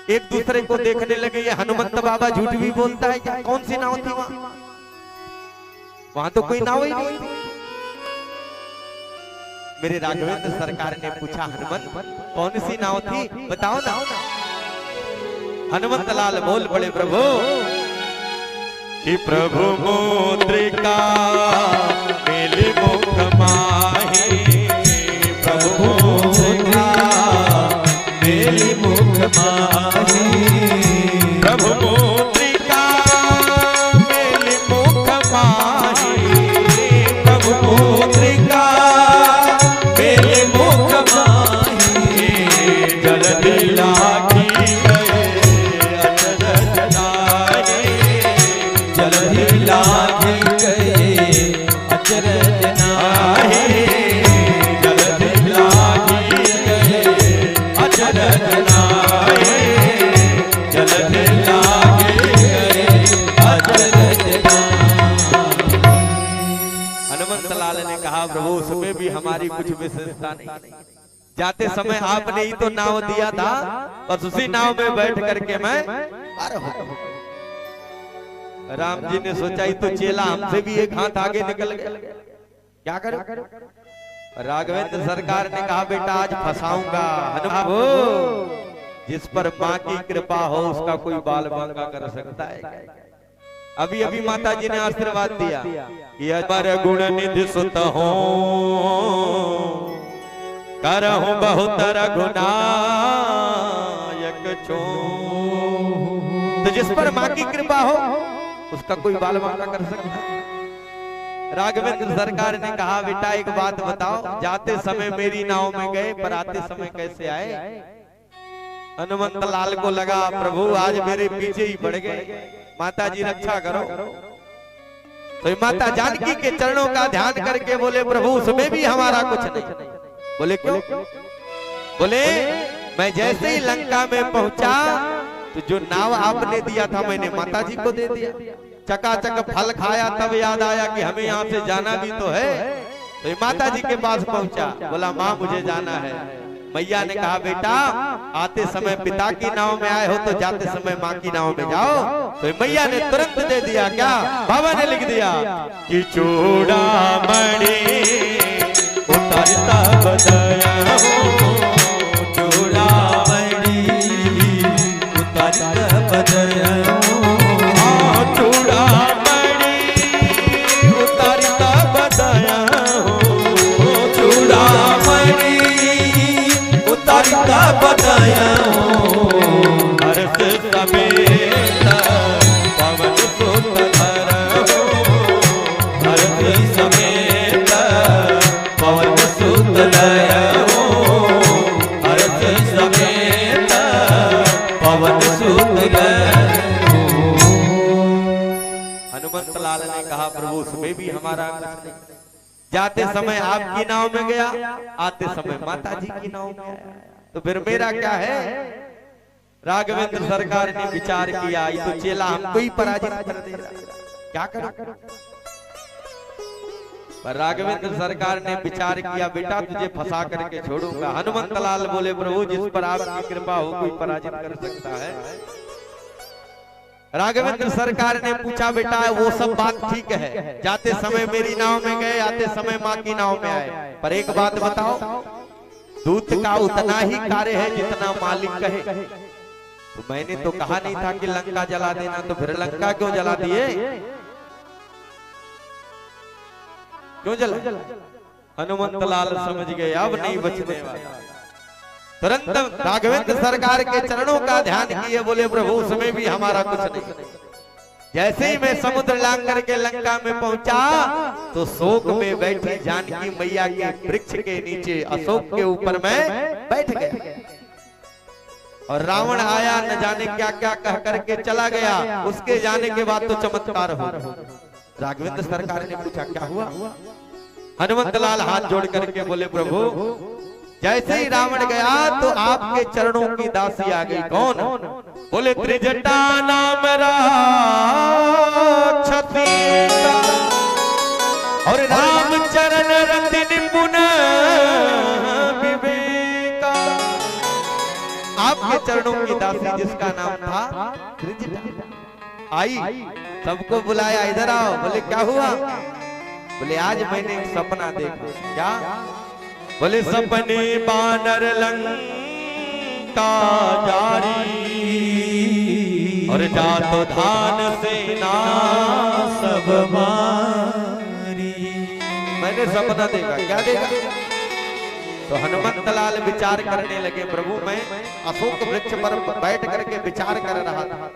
एक दूसरे को देखने लगे, ये हनुमंत बाबा झूठ भी बोलता है क्या? कौन सी नाव थी वहां? वहां तो कोई नाव ही नहीं थी। मेरे राघवेंद्र सरकार ने पूछा हनुमंत कौन सी नाव थी, बताओ ना। हनुमंत लाल बोल पड़े प्रभु कि प्रभु मुद्रिका मेले मुख माही, प्रभु मुद्रिका मेले मुख माही, प्रभु मुद्रिका मेले मुख माही, प्रभु मुद्रिका मेले मुख माही, जल्दी लागी गए अचरज लागे, जल्दी लागी गए लाल ने कहा प्रभु उसमें भी हमारी कुछ विशेषता नहीं। जाते समय आपने ही तो नाव दिया था, बस उसी नाव में बैठ करके मैं पार हो गया। राम जी ने सोचा ही तो चेला हमसे भी एक हाथ आगे निकल गया, क्या करें? राघवेंद्र सरकार ने कहा बेटा आज फंसाऊंगा। हनुमान जिस पर माँ की कृपा हो उसका कोई बाल बांका कर सकता है। अभी अभी माता जी ने आशीर्वाद दिया कि अमर गुण निधि सुत हो करहु बहुत रघुनायक छो। तो जिस पर माँ की कृपा हो उसका कोई बाल बांका कर सकता है। राघवेंद्र सरकार ने कहा बेटा एक बात बताओ, जाते समय मेरी नाव में गए पर आते समय कैसे आए? हनुमंत लाल को लगा प्रभु आज मेरे पीछे ही पड़ गए, माता जी रक्षा करो। तो माता जानकी के चरणों का ध्यान करके बोले प्रभु उसमें भी हमारा कुछ नहीं। बोले क्यों? बोले मैं जैसे ही लंका में पहुंचा तो जो नाव आपने दिया था मैंने माता जी को दे दिया। चकाचक फल खाया तब याद आया कि हमें यहाँ से जाना भी तो है। तो माता जी के पास पहुंचा, बोला माँ मुझे जाना है। मैया ने कहा बेटा आते समय पिता की नाव में आए हो तो जाते समय माँ की नाव में जाओ। तो मैया ने तुरंत दे दिया। क्या बाबा ने लिख दिया कि चूड़ामणि उतरता बदया हो, चूड़ामणि उतरता बदया हो, चूड़ामणि उतरता बदया हो, चूड़ामणि उतरता बदया हो, हर्ष समेत पवन सुत धर हो, हर्ष समेत पवन सुत धर हो, हर्ष समेत पवन सुत धर हो। हनुमंत लाल ने कहा प्रभु उसमें भी हमारा कुछ नहीं। जाते समय आपकी नाव में गया, आते समय माता जी की नाव में आया, तो फिर मेरा क्या है? राघवेंद्र सरकार ने विचार किया ये तो चेला हमको ही पराजित कर देगा, क्या करें? पर राघवेंद्र सरकार ने विचार किया बेटा तुझे फंसा करके छोड़ूंगा। हनुमंत लाल बोले प्रभु जिस पर आपकी कृपा हो कोई पराजित कर सकता है। राघवेंद्र सरकार ने पूछा बेटा वो सब बात ठीक है, जाते समय मेरी नाव में गए, आते समय माँ की नाव में आए, पर एक बात बताओ दूत का उतना ही कार्य है जितना मालिक कहे। तो मैंने तो कहा नहीं था कि लंका जला देना, तो फिर लंका क्यों जला दिए? क्यों जला? हनुमंत लाल समझ गए अब नहीं बचने वाला। तुरंत राघवेंद्र सरकार के चरणों का ध्यान किए, बोले प्रभु उसमें भी हमारा कुछ नहीं। जैसे ही मैं समुद्र लांग करके लंका में पहुंचा तो शोक में बैठी जानकी मैया के वृक्ष के नीचे अशोक के ऊपर मैं बैठ गया और रावण आया न जाने क्या क्या कह करके चला गया। उसके जाने के बाद तो चमत्कार हो। राघवेंद्र सरकार ने पूछा क्या हुआ? हनुमंत लाल हाथ जोड़ करके बोले प्रभु जैसे ही रावण गया तो आपके चरणों की दासी आ गई। कौन? बोले त्रिजटा नाम राक्षसी और राम चरण रति निपुण विवेका। आपके चरणों की दासी जिसका नाम था त्रिजटा आई, सबको बुलाया इधर आओ। बोले क्या हुआ? बोले आज मैंने एक सपना देखा। क्या? बोले सपने बानर लंका जारी और जातो धान सेना सब मारी। मैंने सपना देखा। क्या देखा? तो हनुमंत लाल विचार करने लगे प्रभु मैं अशोक वृक्ष पर बैठ करके विचार कर रहा था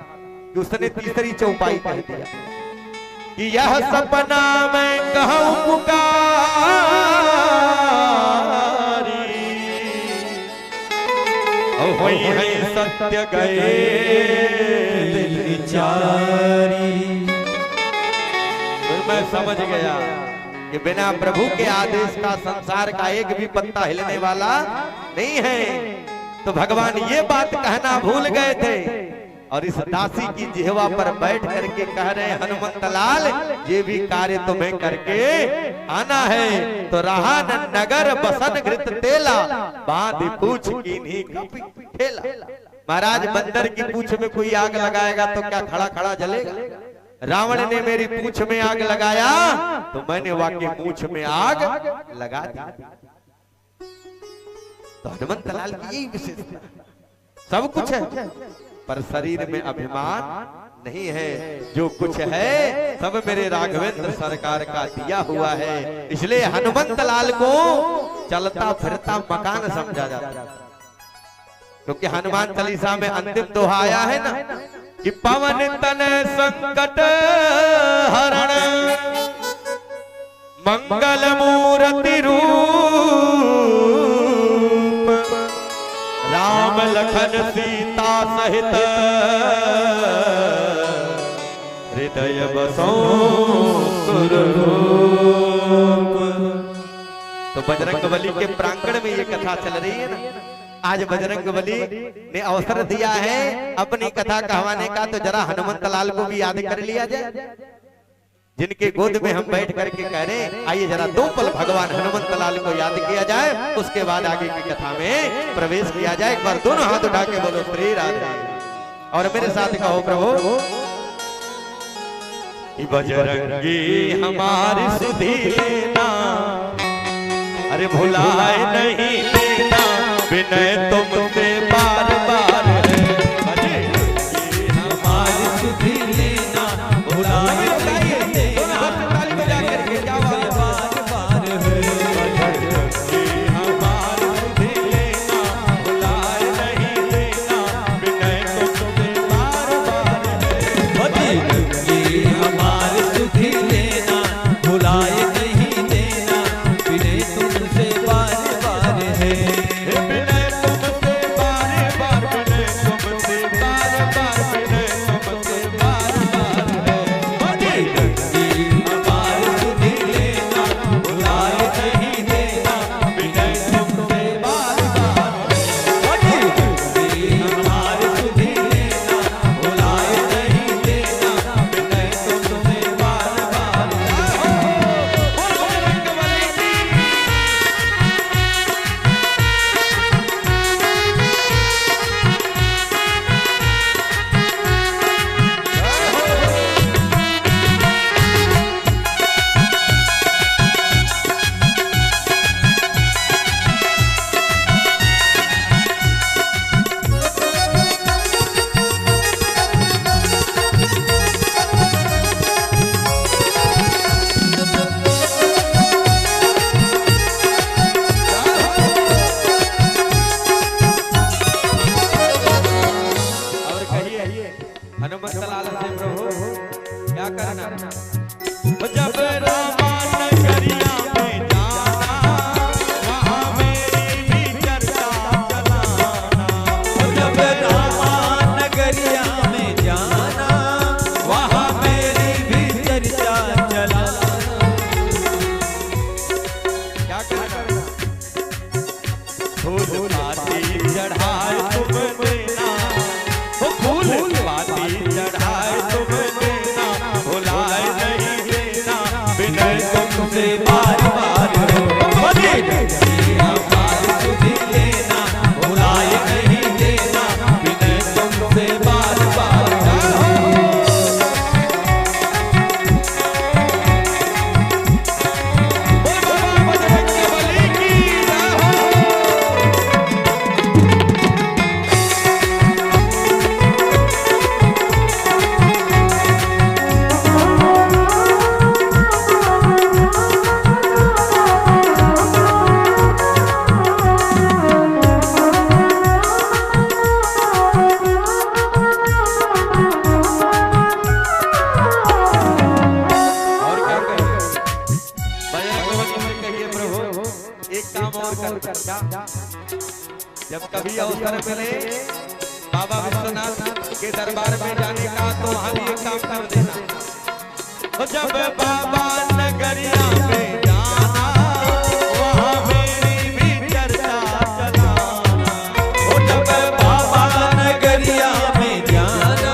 कि उसने तीसरी चौपाई कह दिया कि यह सपना मैं कहूं पुकारी होई है सत्य गए दिल विचारी। तो मैं समझ गया कि बिना प्रभु के आदेश का संसार का एक भी पत्ता हिलने वाला नहीं है। तो भगवान ये बात कहना भूल गए थे और इस दासी की जिहवा पर बैठ करके कह रहे हैं हनुमंत लाल ये भी कार्य तुम्हें करके आना है। तो रहा न नगर बसन घृत तेला बांध पूछ की नहीं ठेला। महाराज बंदर की पूछ में कोई आग लगाएगा तो क्या खड़ा खड़ा जलेगा? रावण ने मेरी पूछ में आग लगाया तो मैंने वाकई पूछ में आग लगा दी। तो हनुमंत लाल की यही विशेषता, सब कुछ है पर शरीर में अभिमान नहीं है। जो कुछ है सब मेरे राघवेंद्र सरकार का दिया हुआ है। इसलिए हनुमंत लाल को चलता फिरता मकान समझा जाता है, क्योंकि हनुमान चालीसा में अंतिम दोहा आया है ना कि पवन तन संकट हरण मंगल मूर्ति रूप राम लखन सीता सहित हृदय बसो सुररूप। तो बजरंगबली के प्रांगण में ये कथा चल रही है ना। आज बजरंगबली ने अवसर दिया है अपनी कथा कहवाने का, तो जरा हनुमंत लाल को भी याद कर लिया जाए, जिनके गोद में हम बैठ करके कह रहे हैं। आइए जरा 2 पल भगवान हनुमंत लाल को याद किया जाए, उसके बाद आगे की कथा में प्रवेश किया जाए। एक बार दोनों हाथ उठा के बोलो श्री राधे, और मेरे साथ कहो प्रभु बजरंगी हमारी सुधि लेना, अरे भुलाए नहीं लेना विनय तुमसे बार बार है। हमारी सुधि लेना भुलाए नहीं लेना बार बार है। हमारी सुधि लेना भुलाए नहीं लेना विनय तुमसे बार बार है। हमारी सुधि लेना भुलाए नहीं लेना विनय तुमसे बार बार है। हनुमंत लाल से प्रभु क्या करना, जब रामा नगरिया में जाना वहाँ मेरी भी चर्चा चलाना। जब रामा नगरिया में जाना वहाँ मेरी भी चर्चा चलाना। क्या करना, फूल पाती चढ़ाए तुम देना, फूल पाती चढ़ाए तुम देना भुलाए नहीं देना विनय तुमसे बार बार हो। हमारी सुधि लेना भुलाए नहीं देना विनय तुमसे बार बार हो। बजरंगबली की जब कभी अवसर मिले बाबा विश्वनाथ के दरबार में जाने का तो वहां भी एक काम कर देना। जब बाबा नगरिया में जाना वहां मेरी भी चर्चा चलाना। जब बाबा नगरिया में जाना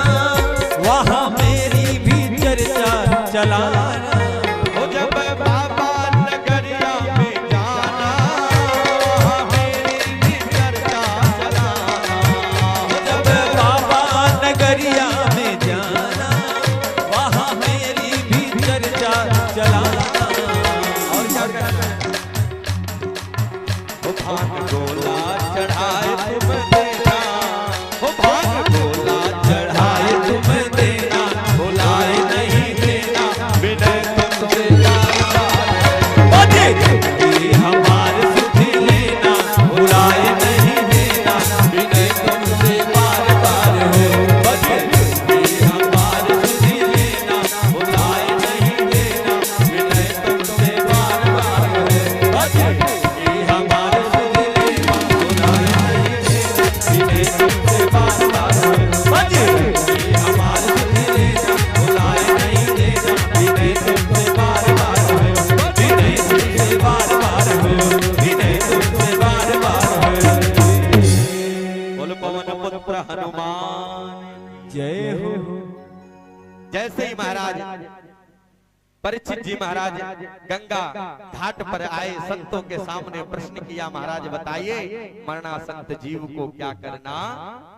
परीक्षित जी महाराज गंगा घाट पर आए, संतों के सामने प्रश्न किया, महाराज बताइए मरणासक्त जीव को क्या करना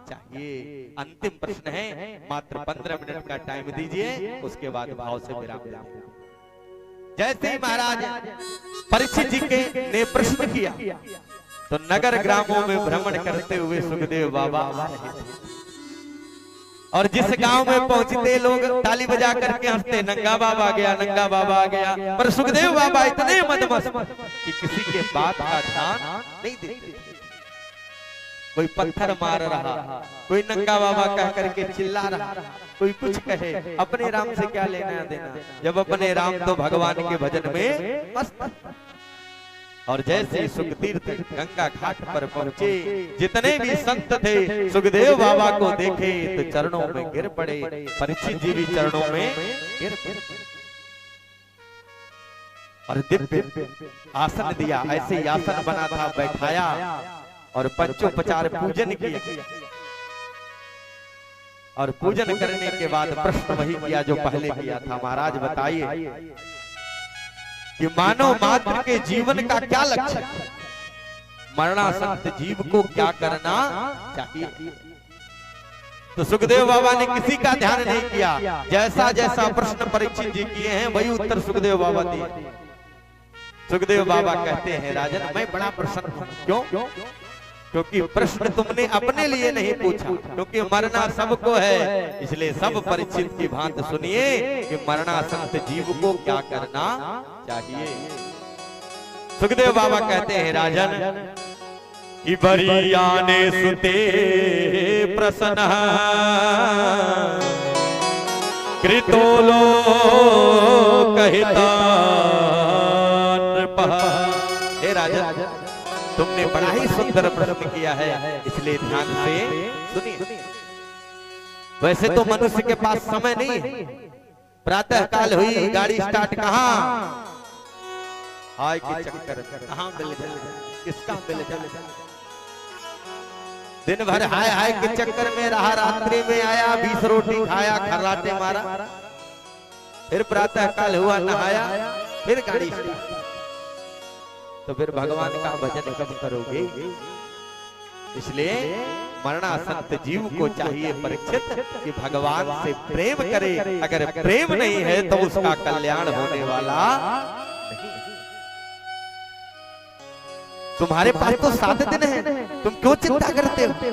चाहिए। अंतिम प्रश्न है, मात्र 15 मिनट का टाइम दीजिए, उसके बाद भाव से विराम देंगे। जैसे ही महाराज परीक्षित जी के ने प्रश्न किया तो नगर ग्रामों में भ्रमण करते हुए सुखदेव बाबा आ रहे थे, और जिस गांव में पहुंचते लोग ताली बजा करके हंसते, नंगा बाबा आ गया, नंगा बाबा आ गया। पर सुखदेव बाबा इतने मदमस्त कि किसी के बात का ध्यान नहीं देते। कोई पत्थर मार रहा, कोई नंगा बाबा कह करके चिल्ला रहा, कोई कुछ कहे, अपने राम से क्या लेना देना, जब अपने राम तो भगवान के भजन में मस्त। और जैसे सुखतीर्थ गंगा घाट पर पहुंचे, जितने भी संत थे सुखदेव बाबा को देखे तो चरणों में गिर पड़े। परीक्षित जी भी चरणों में गिर पड़े और दिव्य आसन दिया। ऐसे ही आसन बना था, बैठाया और पंचोपचार पूजन किया। और पूजन करने के बाद प्रश्न वही किया जो पहले किया था, महाराज बताइए कि मानव मात्र के जीवन का क्या लक्ष्य है, मरणासक्त जीव को क्या करना चाहिए। तो सुखदेव बाबा ने किसी का ध्यान नहीं किया, जैसा जैसा प्रश्न परीक्षित जी किए हैं वही उत्तर सुखदेव बाबा दिए। सुखदेव बाबा कहते हैं, राजन मैं बड़ा प्रसन्न हूं। क्यों? क्योंकि प्रश्न तुमने अपने लिए नहीं पूछा, क्योंकि मरना सबको है, इसलिए सब परीक्षित की भांति सुनिए कि मरणासक्त जीव को क्या करना चाहिए। सुखदेव बाबा कहते हैं, राजन कि बरियाने सुते प्रसन्न कृतोलो कहता नृपः। हे राजन, तुमने बड़ा ही सुंदर प्रश्न किया है, इसलिए ध्यान से सुनिए। वैसे तो मनुष्य के पास समय नहीं है, प्रातः काल हुई, गाड़ी स्टार्ट कहाँ, हाय के चक्कर कहाँ मिल जाए, किसका मिल जाए। दिन भर हाय हाय के चक्कर में रहा, रात्रि में आया, 20 रोटी खाया, खर्राटे मारा, फिर प्रातः काल हुआ, नहाया, फिर गाड़ी स्टार्ट। तो फिर भगवान का भजन कब करोगे। इसलिए मरणासक्त जीव को चाहिए परीक्षित कि भगवान से प्रेम करे। अगर प्रेम नहीं है तो उसका कल्याण होने वाला नहीं। तुम्हारे पास तो 7 दिन है, तुम क्यों चिंता करते हो।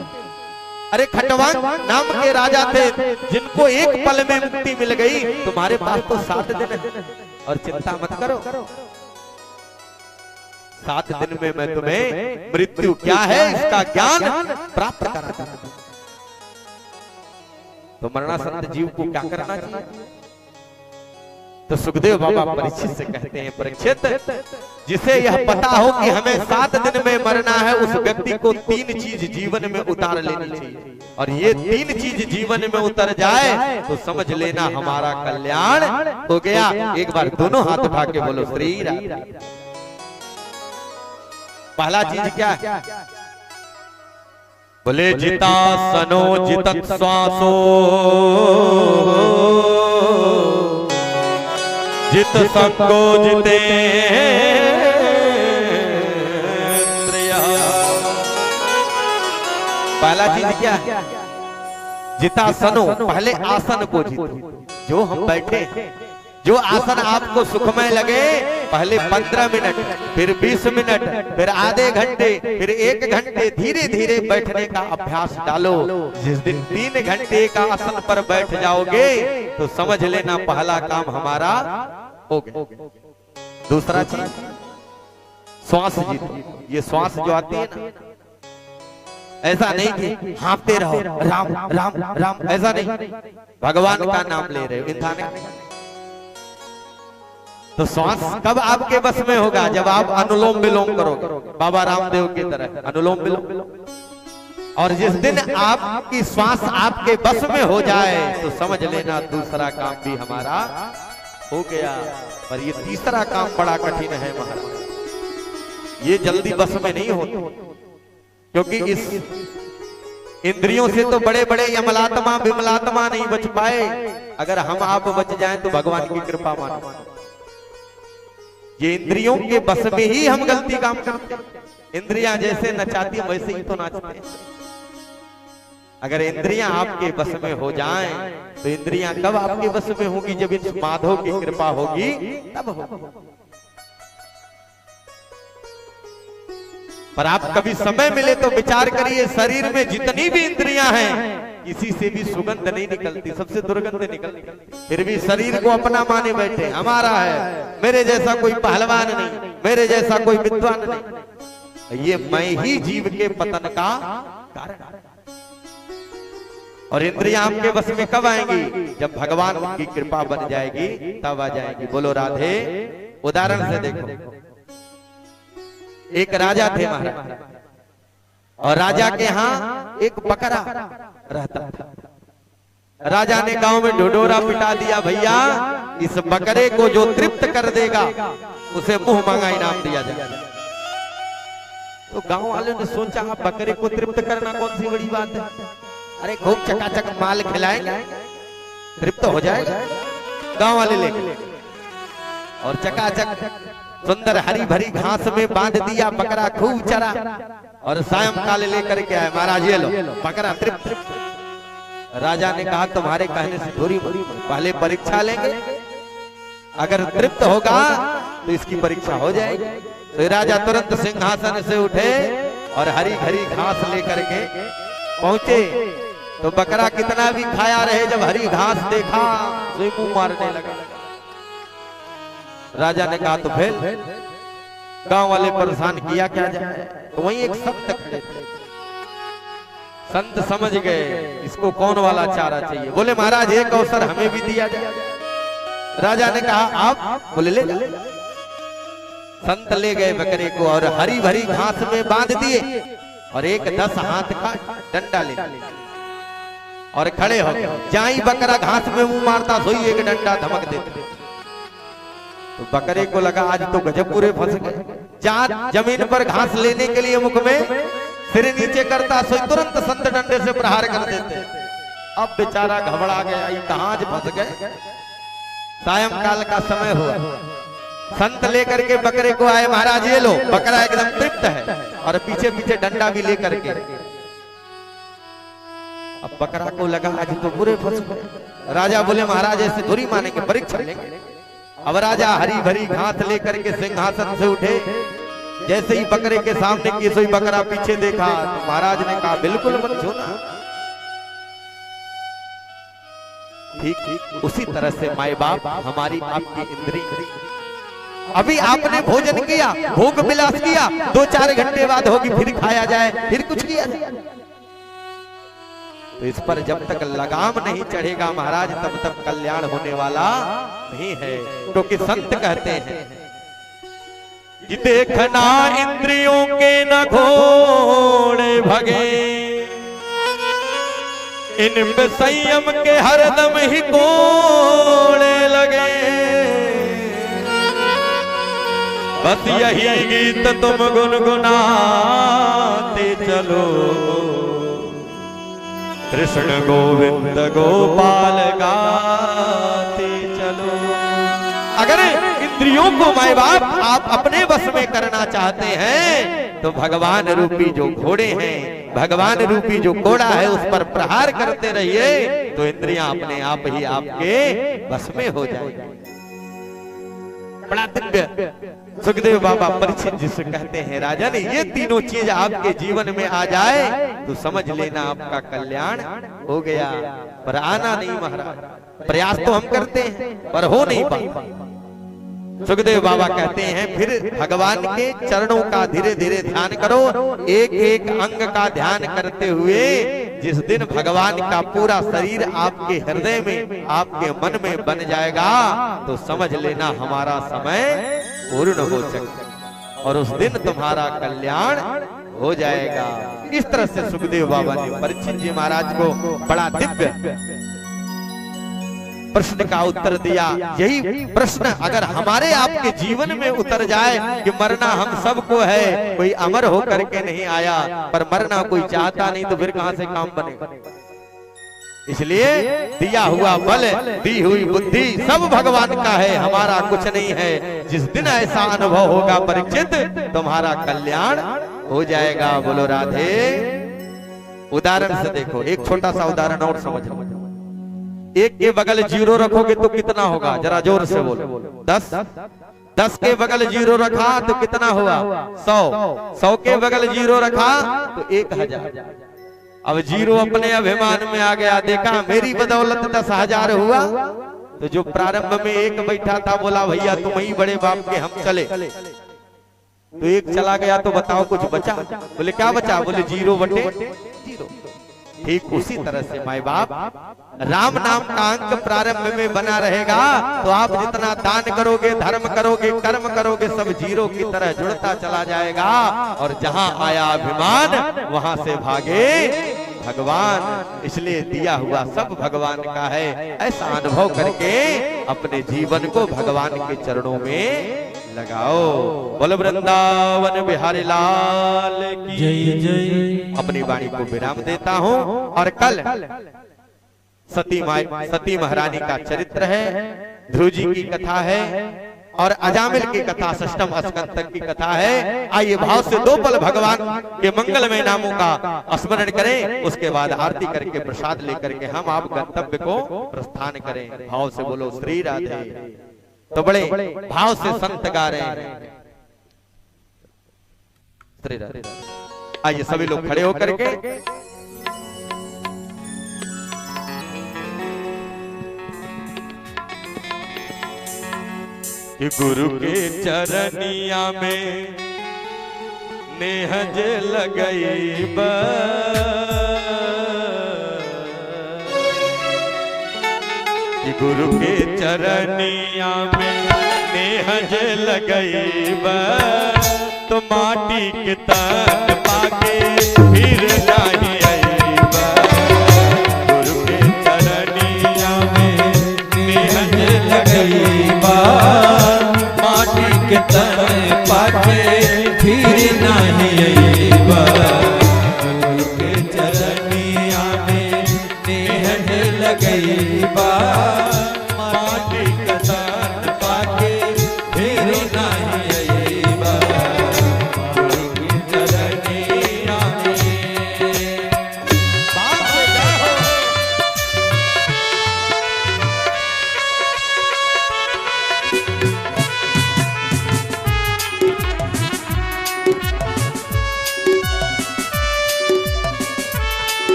अरे खटवांग नाम के राजा थे, जिनको एक पल में मुक्ति मिल गई, तुम्हारे पास तो 7 दिन है, और चिंता मत करो। 7 दिन में मैं तुम्हें मृत्यु क्या है इसका ज्ञान प्राप्त कराता हूं। तो मरणासक्त जीव को क्या करना चाहिए। तो सुखदेव बाबा परीक्षित से कहते हैं, परीक्षित जिसे यह पता हो कि हमें 7 दिन में मरना है, उस व्यक्ति को 3 चीज जीवन में उतार लेनी चाहिए, और ये 3 चीज जीवन में उतर जाए तो समझ लेना हमारा कल्याण हो गया। एक बार दोनों हाथ उठा के बोलो श्री राम। पहला चीज क्या है, बोले जिता सनो जितत श्वासो जित सबको जिते। पहला चीज क्या है, जिता सनो, पहले आसन को जीतो। जो हम बैठे, जो आसन आपको सुखमय लगे, पहले 15 मिनट, फिर 20 मिनट, फिर आधे घंटे, फिर 1 घंटे धीरे धीरे बैठने का अभ्यास डालो। जिस दिन 3 घंटे का आसन पर बैठ जाओगे तो समझ लेना पहला काम हमारा हो गया। दूसरा चीज, श्वास जीतो। ये श्वास जो आती है ना, ऐसा नहीं कि हाँफते रहो राम राम राम, ऐसा नहीं, भगवान का नाम ले रहे हो, इंसान नहीं। तो श्वास कब आपके बस में होगा, जब आप अनुलोम विलोम करोगे, बाबा रामदेव की तरह अनुलोम विलोम। और जिस दिन आपकी श्वास आपके बस में हो जाए तो समझ लेना दूसरा काम भी हमारा हो गया। पर ये तीसरा काम बड़ा कठिन है महाराज, ये जल्दी बस में नहीं होता, क्योंकि इस इंद्रियों से तो बड़े बड़े यमलात्मा विमलात्मा नहीं बच पाए। अगर हम आप बच जाएं तो भगवान की कृपा मानो। ये इंद्रियों के बस में ही हम गलती काम करते हैं। इंद्रियां जैसे नचाती वैसे ही तो नाचते हैं। अगर इंद्रियां आपके बस में हो जाएं तो इंद्रियां कब आपके बस में होगी? जब इस माधव की कृपा होगी तब होगी। पर आप कभी समय मिले तो विचार करिए, शरीर में जितनी भी इंद्रियां हैं किसी से भी सुगंध नहीं निकलती, सबसे दुर्गंध निकलती। फिर भी शरीर को अपना माने बैठे, हमारा है, मेरे जैसा कोई पहलवान नहीं, मेरे जैसा कोई विद्वान नहीं। ये मैं ही जीव के पतन का कारण। और इंद्रियां आपके बस में कब आएंगी? जब भगवान की कृपा बन जाएगी तब आ जाएगी। बोलो राधे। उदाहरण से देखो, एक राजा थे महाराज, और राजा के यहाँ एक बकरा रहता था। राजा ने गांव में ढोढोरा पिटा दिया, भैया इस बकरे को जो तृप्त कर देगा उसे मुंह मांगा इनाम दिया जाएगा। तो गांव वालों ने सोचा, बकरे को तृप्त करना कौन सी बड़ी बात है, अरे खूब चकाचक माल खिलाएंगे तृप्त हो जाएगा। गांव वाले लेके और चकाचक सुंदर हरी भरी घास में बांध दिया, बकरा खूब चरा और सायंकाल लेकर के आए, महाराज ये लो बकरा तृप्त। राजा ने कहा तुम्हारे कहने से थोड़ी, पहले परीक्षा लेंगे, अगर तृप्त होगा तो इसकी परीक्षा हो जाएगी। तो राजा तुरंत सिंहासन से उठे और हरी भरी घास लेकर के पहुंचे। तो बकरा कितना भी खाया रहे, जब हरी घास देखा तो मुंह मारने लगा। राजा ने कहा तो फिर गांव वाले परेशान, किया क्या जाए। तो वहीं एक संत खड़े थे, संत समझ गए इसको कौन वाला चारा चाहिए। बोले महाराज एक अवसर हमें भी दिया जाए। राजा ने कहा आप? बोले ले। संत ले गए बकरे को और हरी भरी घास में बांध दिए और एक 10 हाथ का डंडा ले और खड़े हो गए। जहां ही बकरा घास में मुंह मारता सोई एक डंडा धमक देते। तो बकरे को लगा आज तो गजब पूरे फंस गए। जहां जमीन पर घास लेने के लिए मुख में सिर नीचे करता सोई तुरंत संत डंडे से प्रहार कर देते। अब बेचारा घबरा गया, कहां आज फंस गए। सायंकाल का समय हुआ, संत लेकर के बकरे को आए, महाराज ये लो बकरा एकदम तृप्त है और पीछे पीछे डंडा भी लेकर के। अब बकरा को लगा आज तो पूरे फंस गए। राजा बोले महाराज ऐसे थोड़ी मानेंगे, परीक्षा लेंगे। अब राजा हरी भरी घास लेकर के सिंहासन से उठे, जैसे ही बकरे के सामने की सोई बकरा पीछे देखा तो महाराज ने कहा बिल्कुल मत छूना। ठीक उसी तरह से माए बाप हमारी आपकी इंद्रिय, अभी आपने भोजन किया, भोग विलास किया, 2-4 घंटे बाद होगी फिर खाया जाए, फिर कुछ किया जाए। तो इस पर जब तक लगाम नहीं चढ़ेगा महाराज तब तक कल्याण होने वाला नहीं है। क्योंकि संत कहते हैं कि देखना इंद्रियों के न घोड़े भगे, इन पे संयम के हरदम ही कोड़े लगे। बस यही गीत तुम गुनगुनाते चलो, कृष्ण गोविंद गोपाल गाते चलो। अगर इंद्रियों को माए बाप आप अपने बस में करना चाहते हैं तो भगवान रूपी जो घोड़े हैं, भगवान रूपी जो घोड़ा है उस पर प्रहार करते रहिए, तो इंद्रियां अपने आप ही आपके बस में हो जाएगी। बड़ा दिव्य सुखदेव बाबा परीक्षित जिसे कहते हैं राजन, ये तीनों चीज आपके जीवन में आ जाए तो समझ लेना आपका कल्याण हो गया। पर आना नहीं महाराज, प्रयास तो हम करते हैं पर हो नहीं पाता। सुखदेव बाबा कहते हैं फिर भगवान के चरणों का धीरे धीरे ध्यान करो, एक एक अंग का ध्यान करते हुए जिस दिन भगवान का पूरा शरीर आपके हृदय में, आपके मन में बन जाएगा तो समझ लेना हमारा समय पूर्ण हो चुका और उस दिन तुम्हारा कल्याण हो जाएगा। इस तरह से सुखदेव बाबा ने परीक्षित जी महाराज को बड़ा दिव्य प्रश्न का उत्तर दिया। यही प्रश्न अगर हमारे आपके जीवन में उतर जाए कि मरना हम सबको है, कोई अमर होकर के नहीं आया, पर मरना कोई चाहता नहीं, तो फिर कहां से काम बनेगा। इसलिए दिया हुआ बल, दी हुई बुद्धि सब भगवान का है, हमारा कुछ नहीं है। जिस दिन ऐसा अनुभव होगा परीक्षित, तुम्हारा कल्याण हो जाएगा। बोलो राधे। उदाहरण से देखो, एक छोटा सा उदाहरण और समझ लो। एक के बगल जीरो रखोगे तो कितना होगा, जरा जोर से बोलो। 10। 10 के बगल जीरो रखा तो कितना हुआ, 100। 100 के बगल जीरो रखा तो 1000। अब जीरो अपने अभिमान में आ गया, देखा मेरी बदौलत 10,000 हुआ। तो जो प्रारंभ में एक बैठा था बोला भैया तुम ही बड़े बाप के, हम चले। तो एक चला गया तो बताओ कुछ बचा? बोले क्या बचा? बोले 0/0। ठीक उसी तरह से माई बाप, राम नाम का अंक प्रारंभ में बना रहेगा तो आप जितना दान करोगे, धर्म करोगे, कर्म करोगे, सब जीरो की तरह जुड़ता चला जाएगा। और जहां आया अभिमान वहां से भागे भगवान। इसलिए दिया हुआ सब भगवान का है। ऐसा अनुभव करके अपने जीवन को भगवान के चरणों में लगाओ। बोलो वृंदावन बिहारी लाल की जय जय। अपनी वाणी को विराम देता हूँ। और कल सती महारानी का चरित्र है, ध्रुव जी की कथा है और अजामिल की कथा, षष्ठम स्कंद तक की कथा है। आइए भाव से 2 पल भगवान के मंगलमय नामों का स्मरण करें, उसके बाद आरती करके प्रसाद लेकर के हम आप गंतव्य को प्रस्थान करें। भाव से बोलो श्री राधे। तो बड़े भाव से संत गा रहे हैं श्री राधे। आइए सभी लोग खड़े होकर के कि गुरु के चरनिया में नेहज लगई बा, कि गुरु के चरनिया में नेहज लगई बा, तो माटी के तन पाके फिर नहीं आईबा। गुरु के चरनिया में नेहज लगई बा, माटी के तन पाके फिर नहीं आईबा। गुरु के चरनिया में नेहज लगई बा, माटी के तन पाके फिर नहीं आईबा। गुरु के चरनिया में बाप जाओ।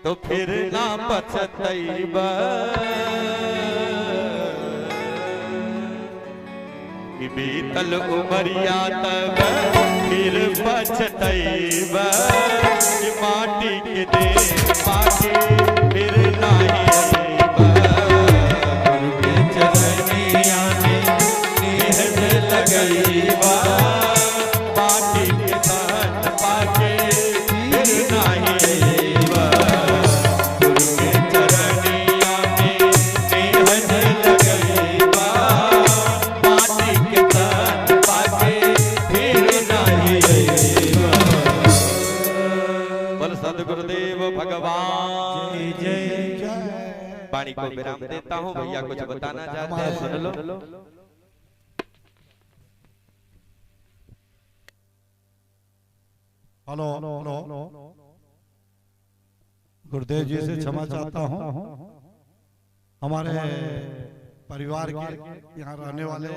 तो फिर ना पछतैबा, कि बीतल उमरिया तब फिर पछतैबा, कि माटी के देह पाके फिर नहीं आईबा। गुरु के चरनिया में नेहज लगईबा, माटी के तन पाके फिर नहीं आईबा। गुरु के चरनिया में नेहज लगईबा, माटी के तन पाके फिर नहीं आईबा। बोल सद्गुरुदेव भगवान जय जय। वाणी को विराम देता हूँ। भैया कुछ बताना चाहते हैं, सुन लो। हेलो हेलो, गुरुदेव जी से क्षमा चाहता हूँ। हमारे परिवार के यहाँ रहने वाले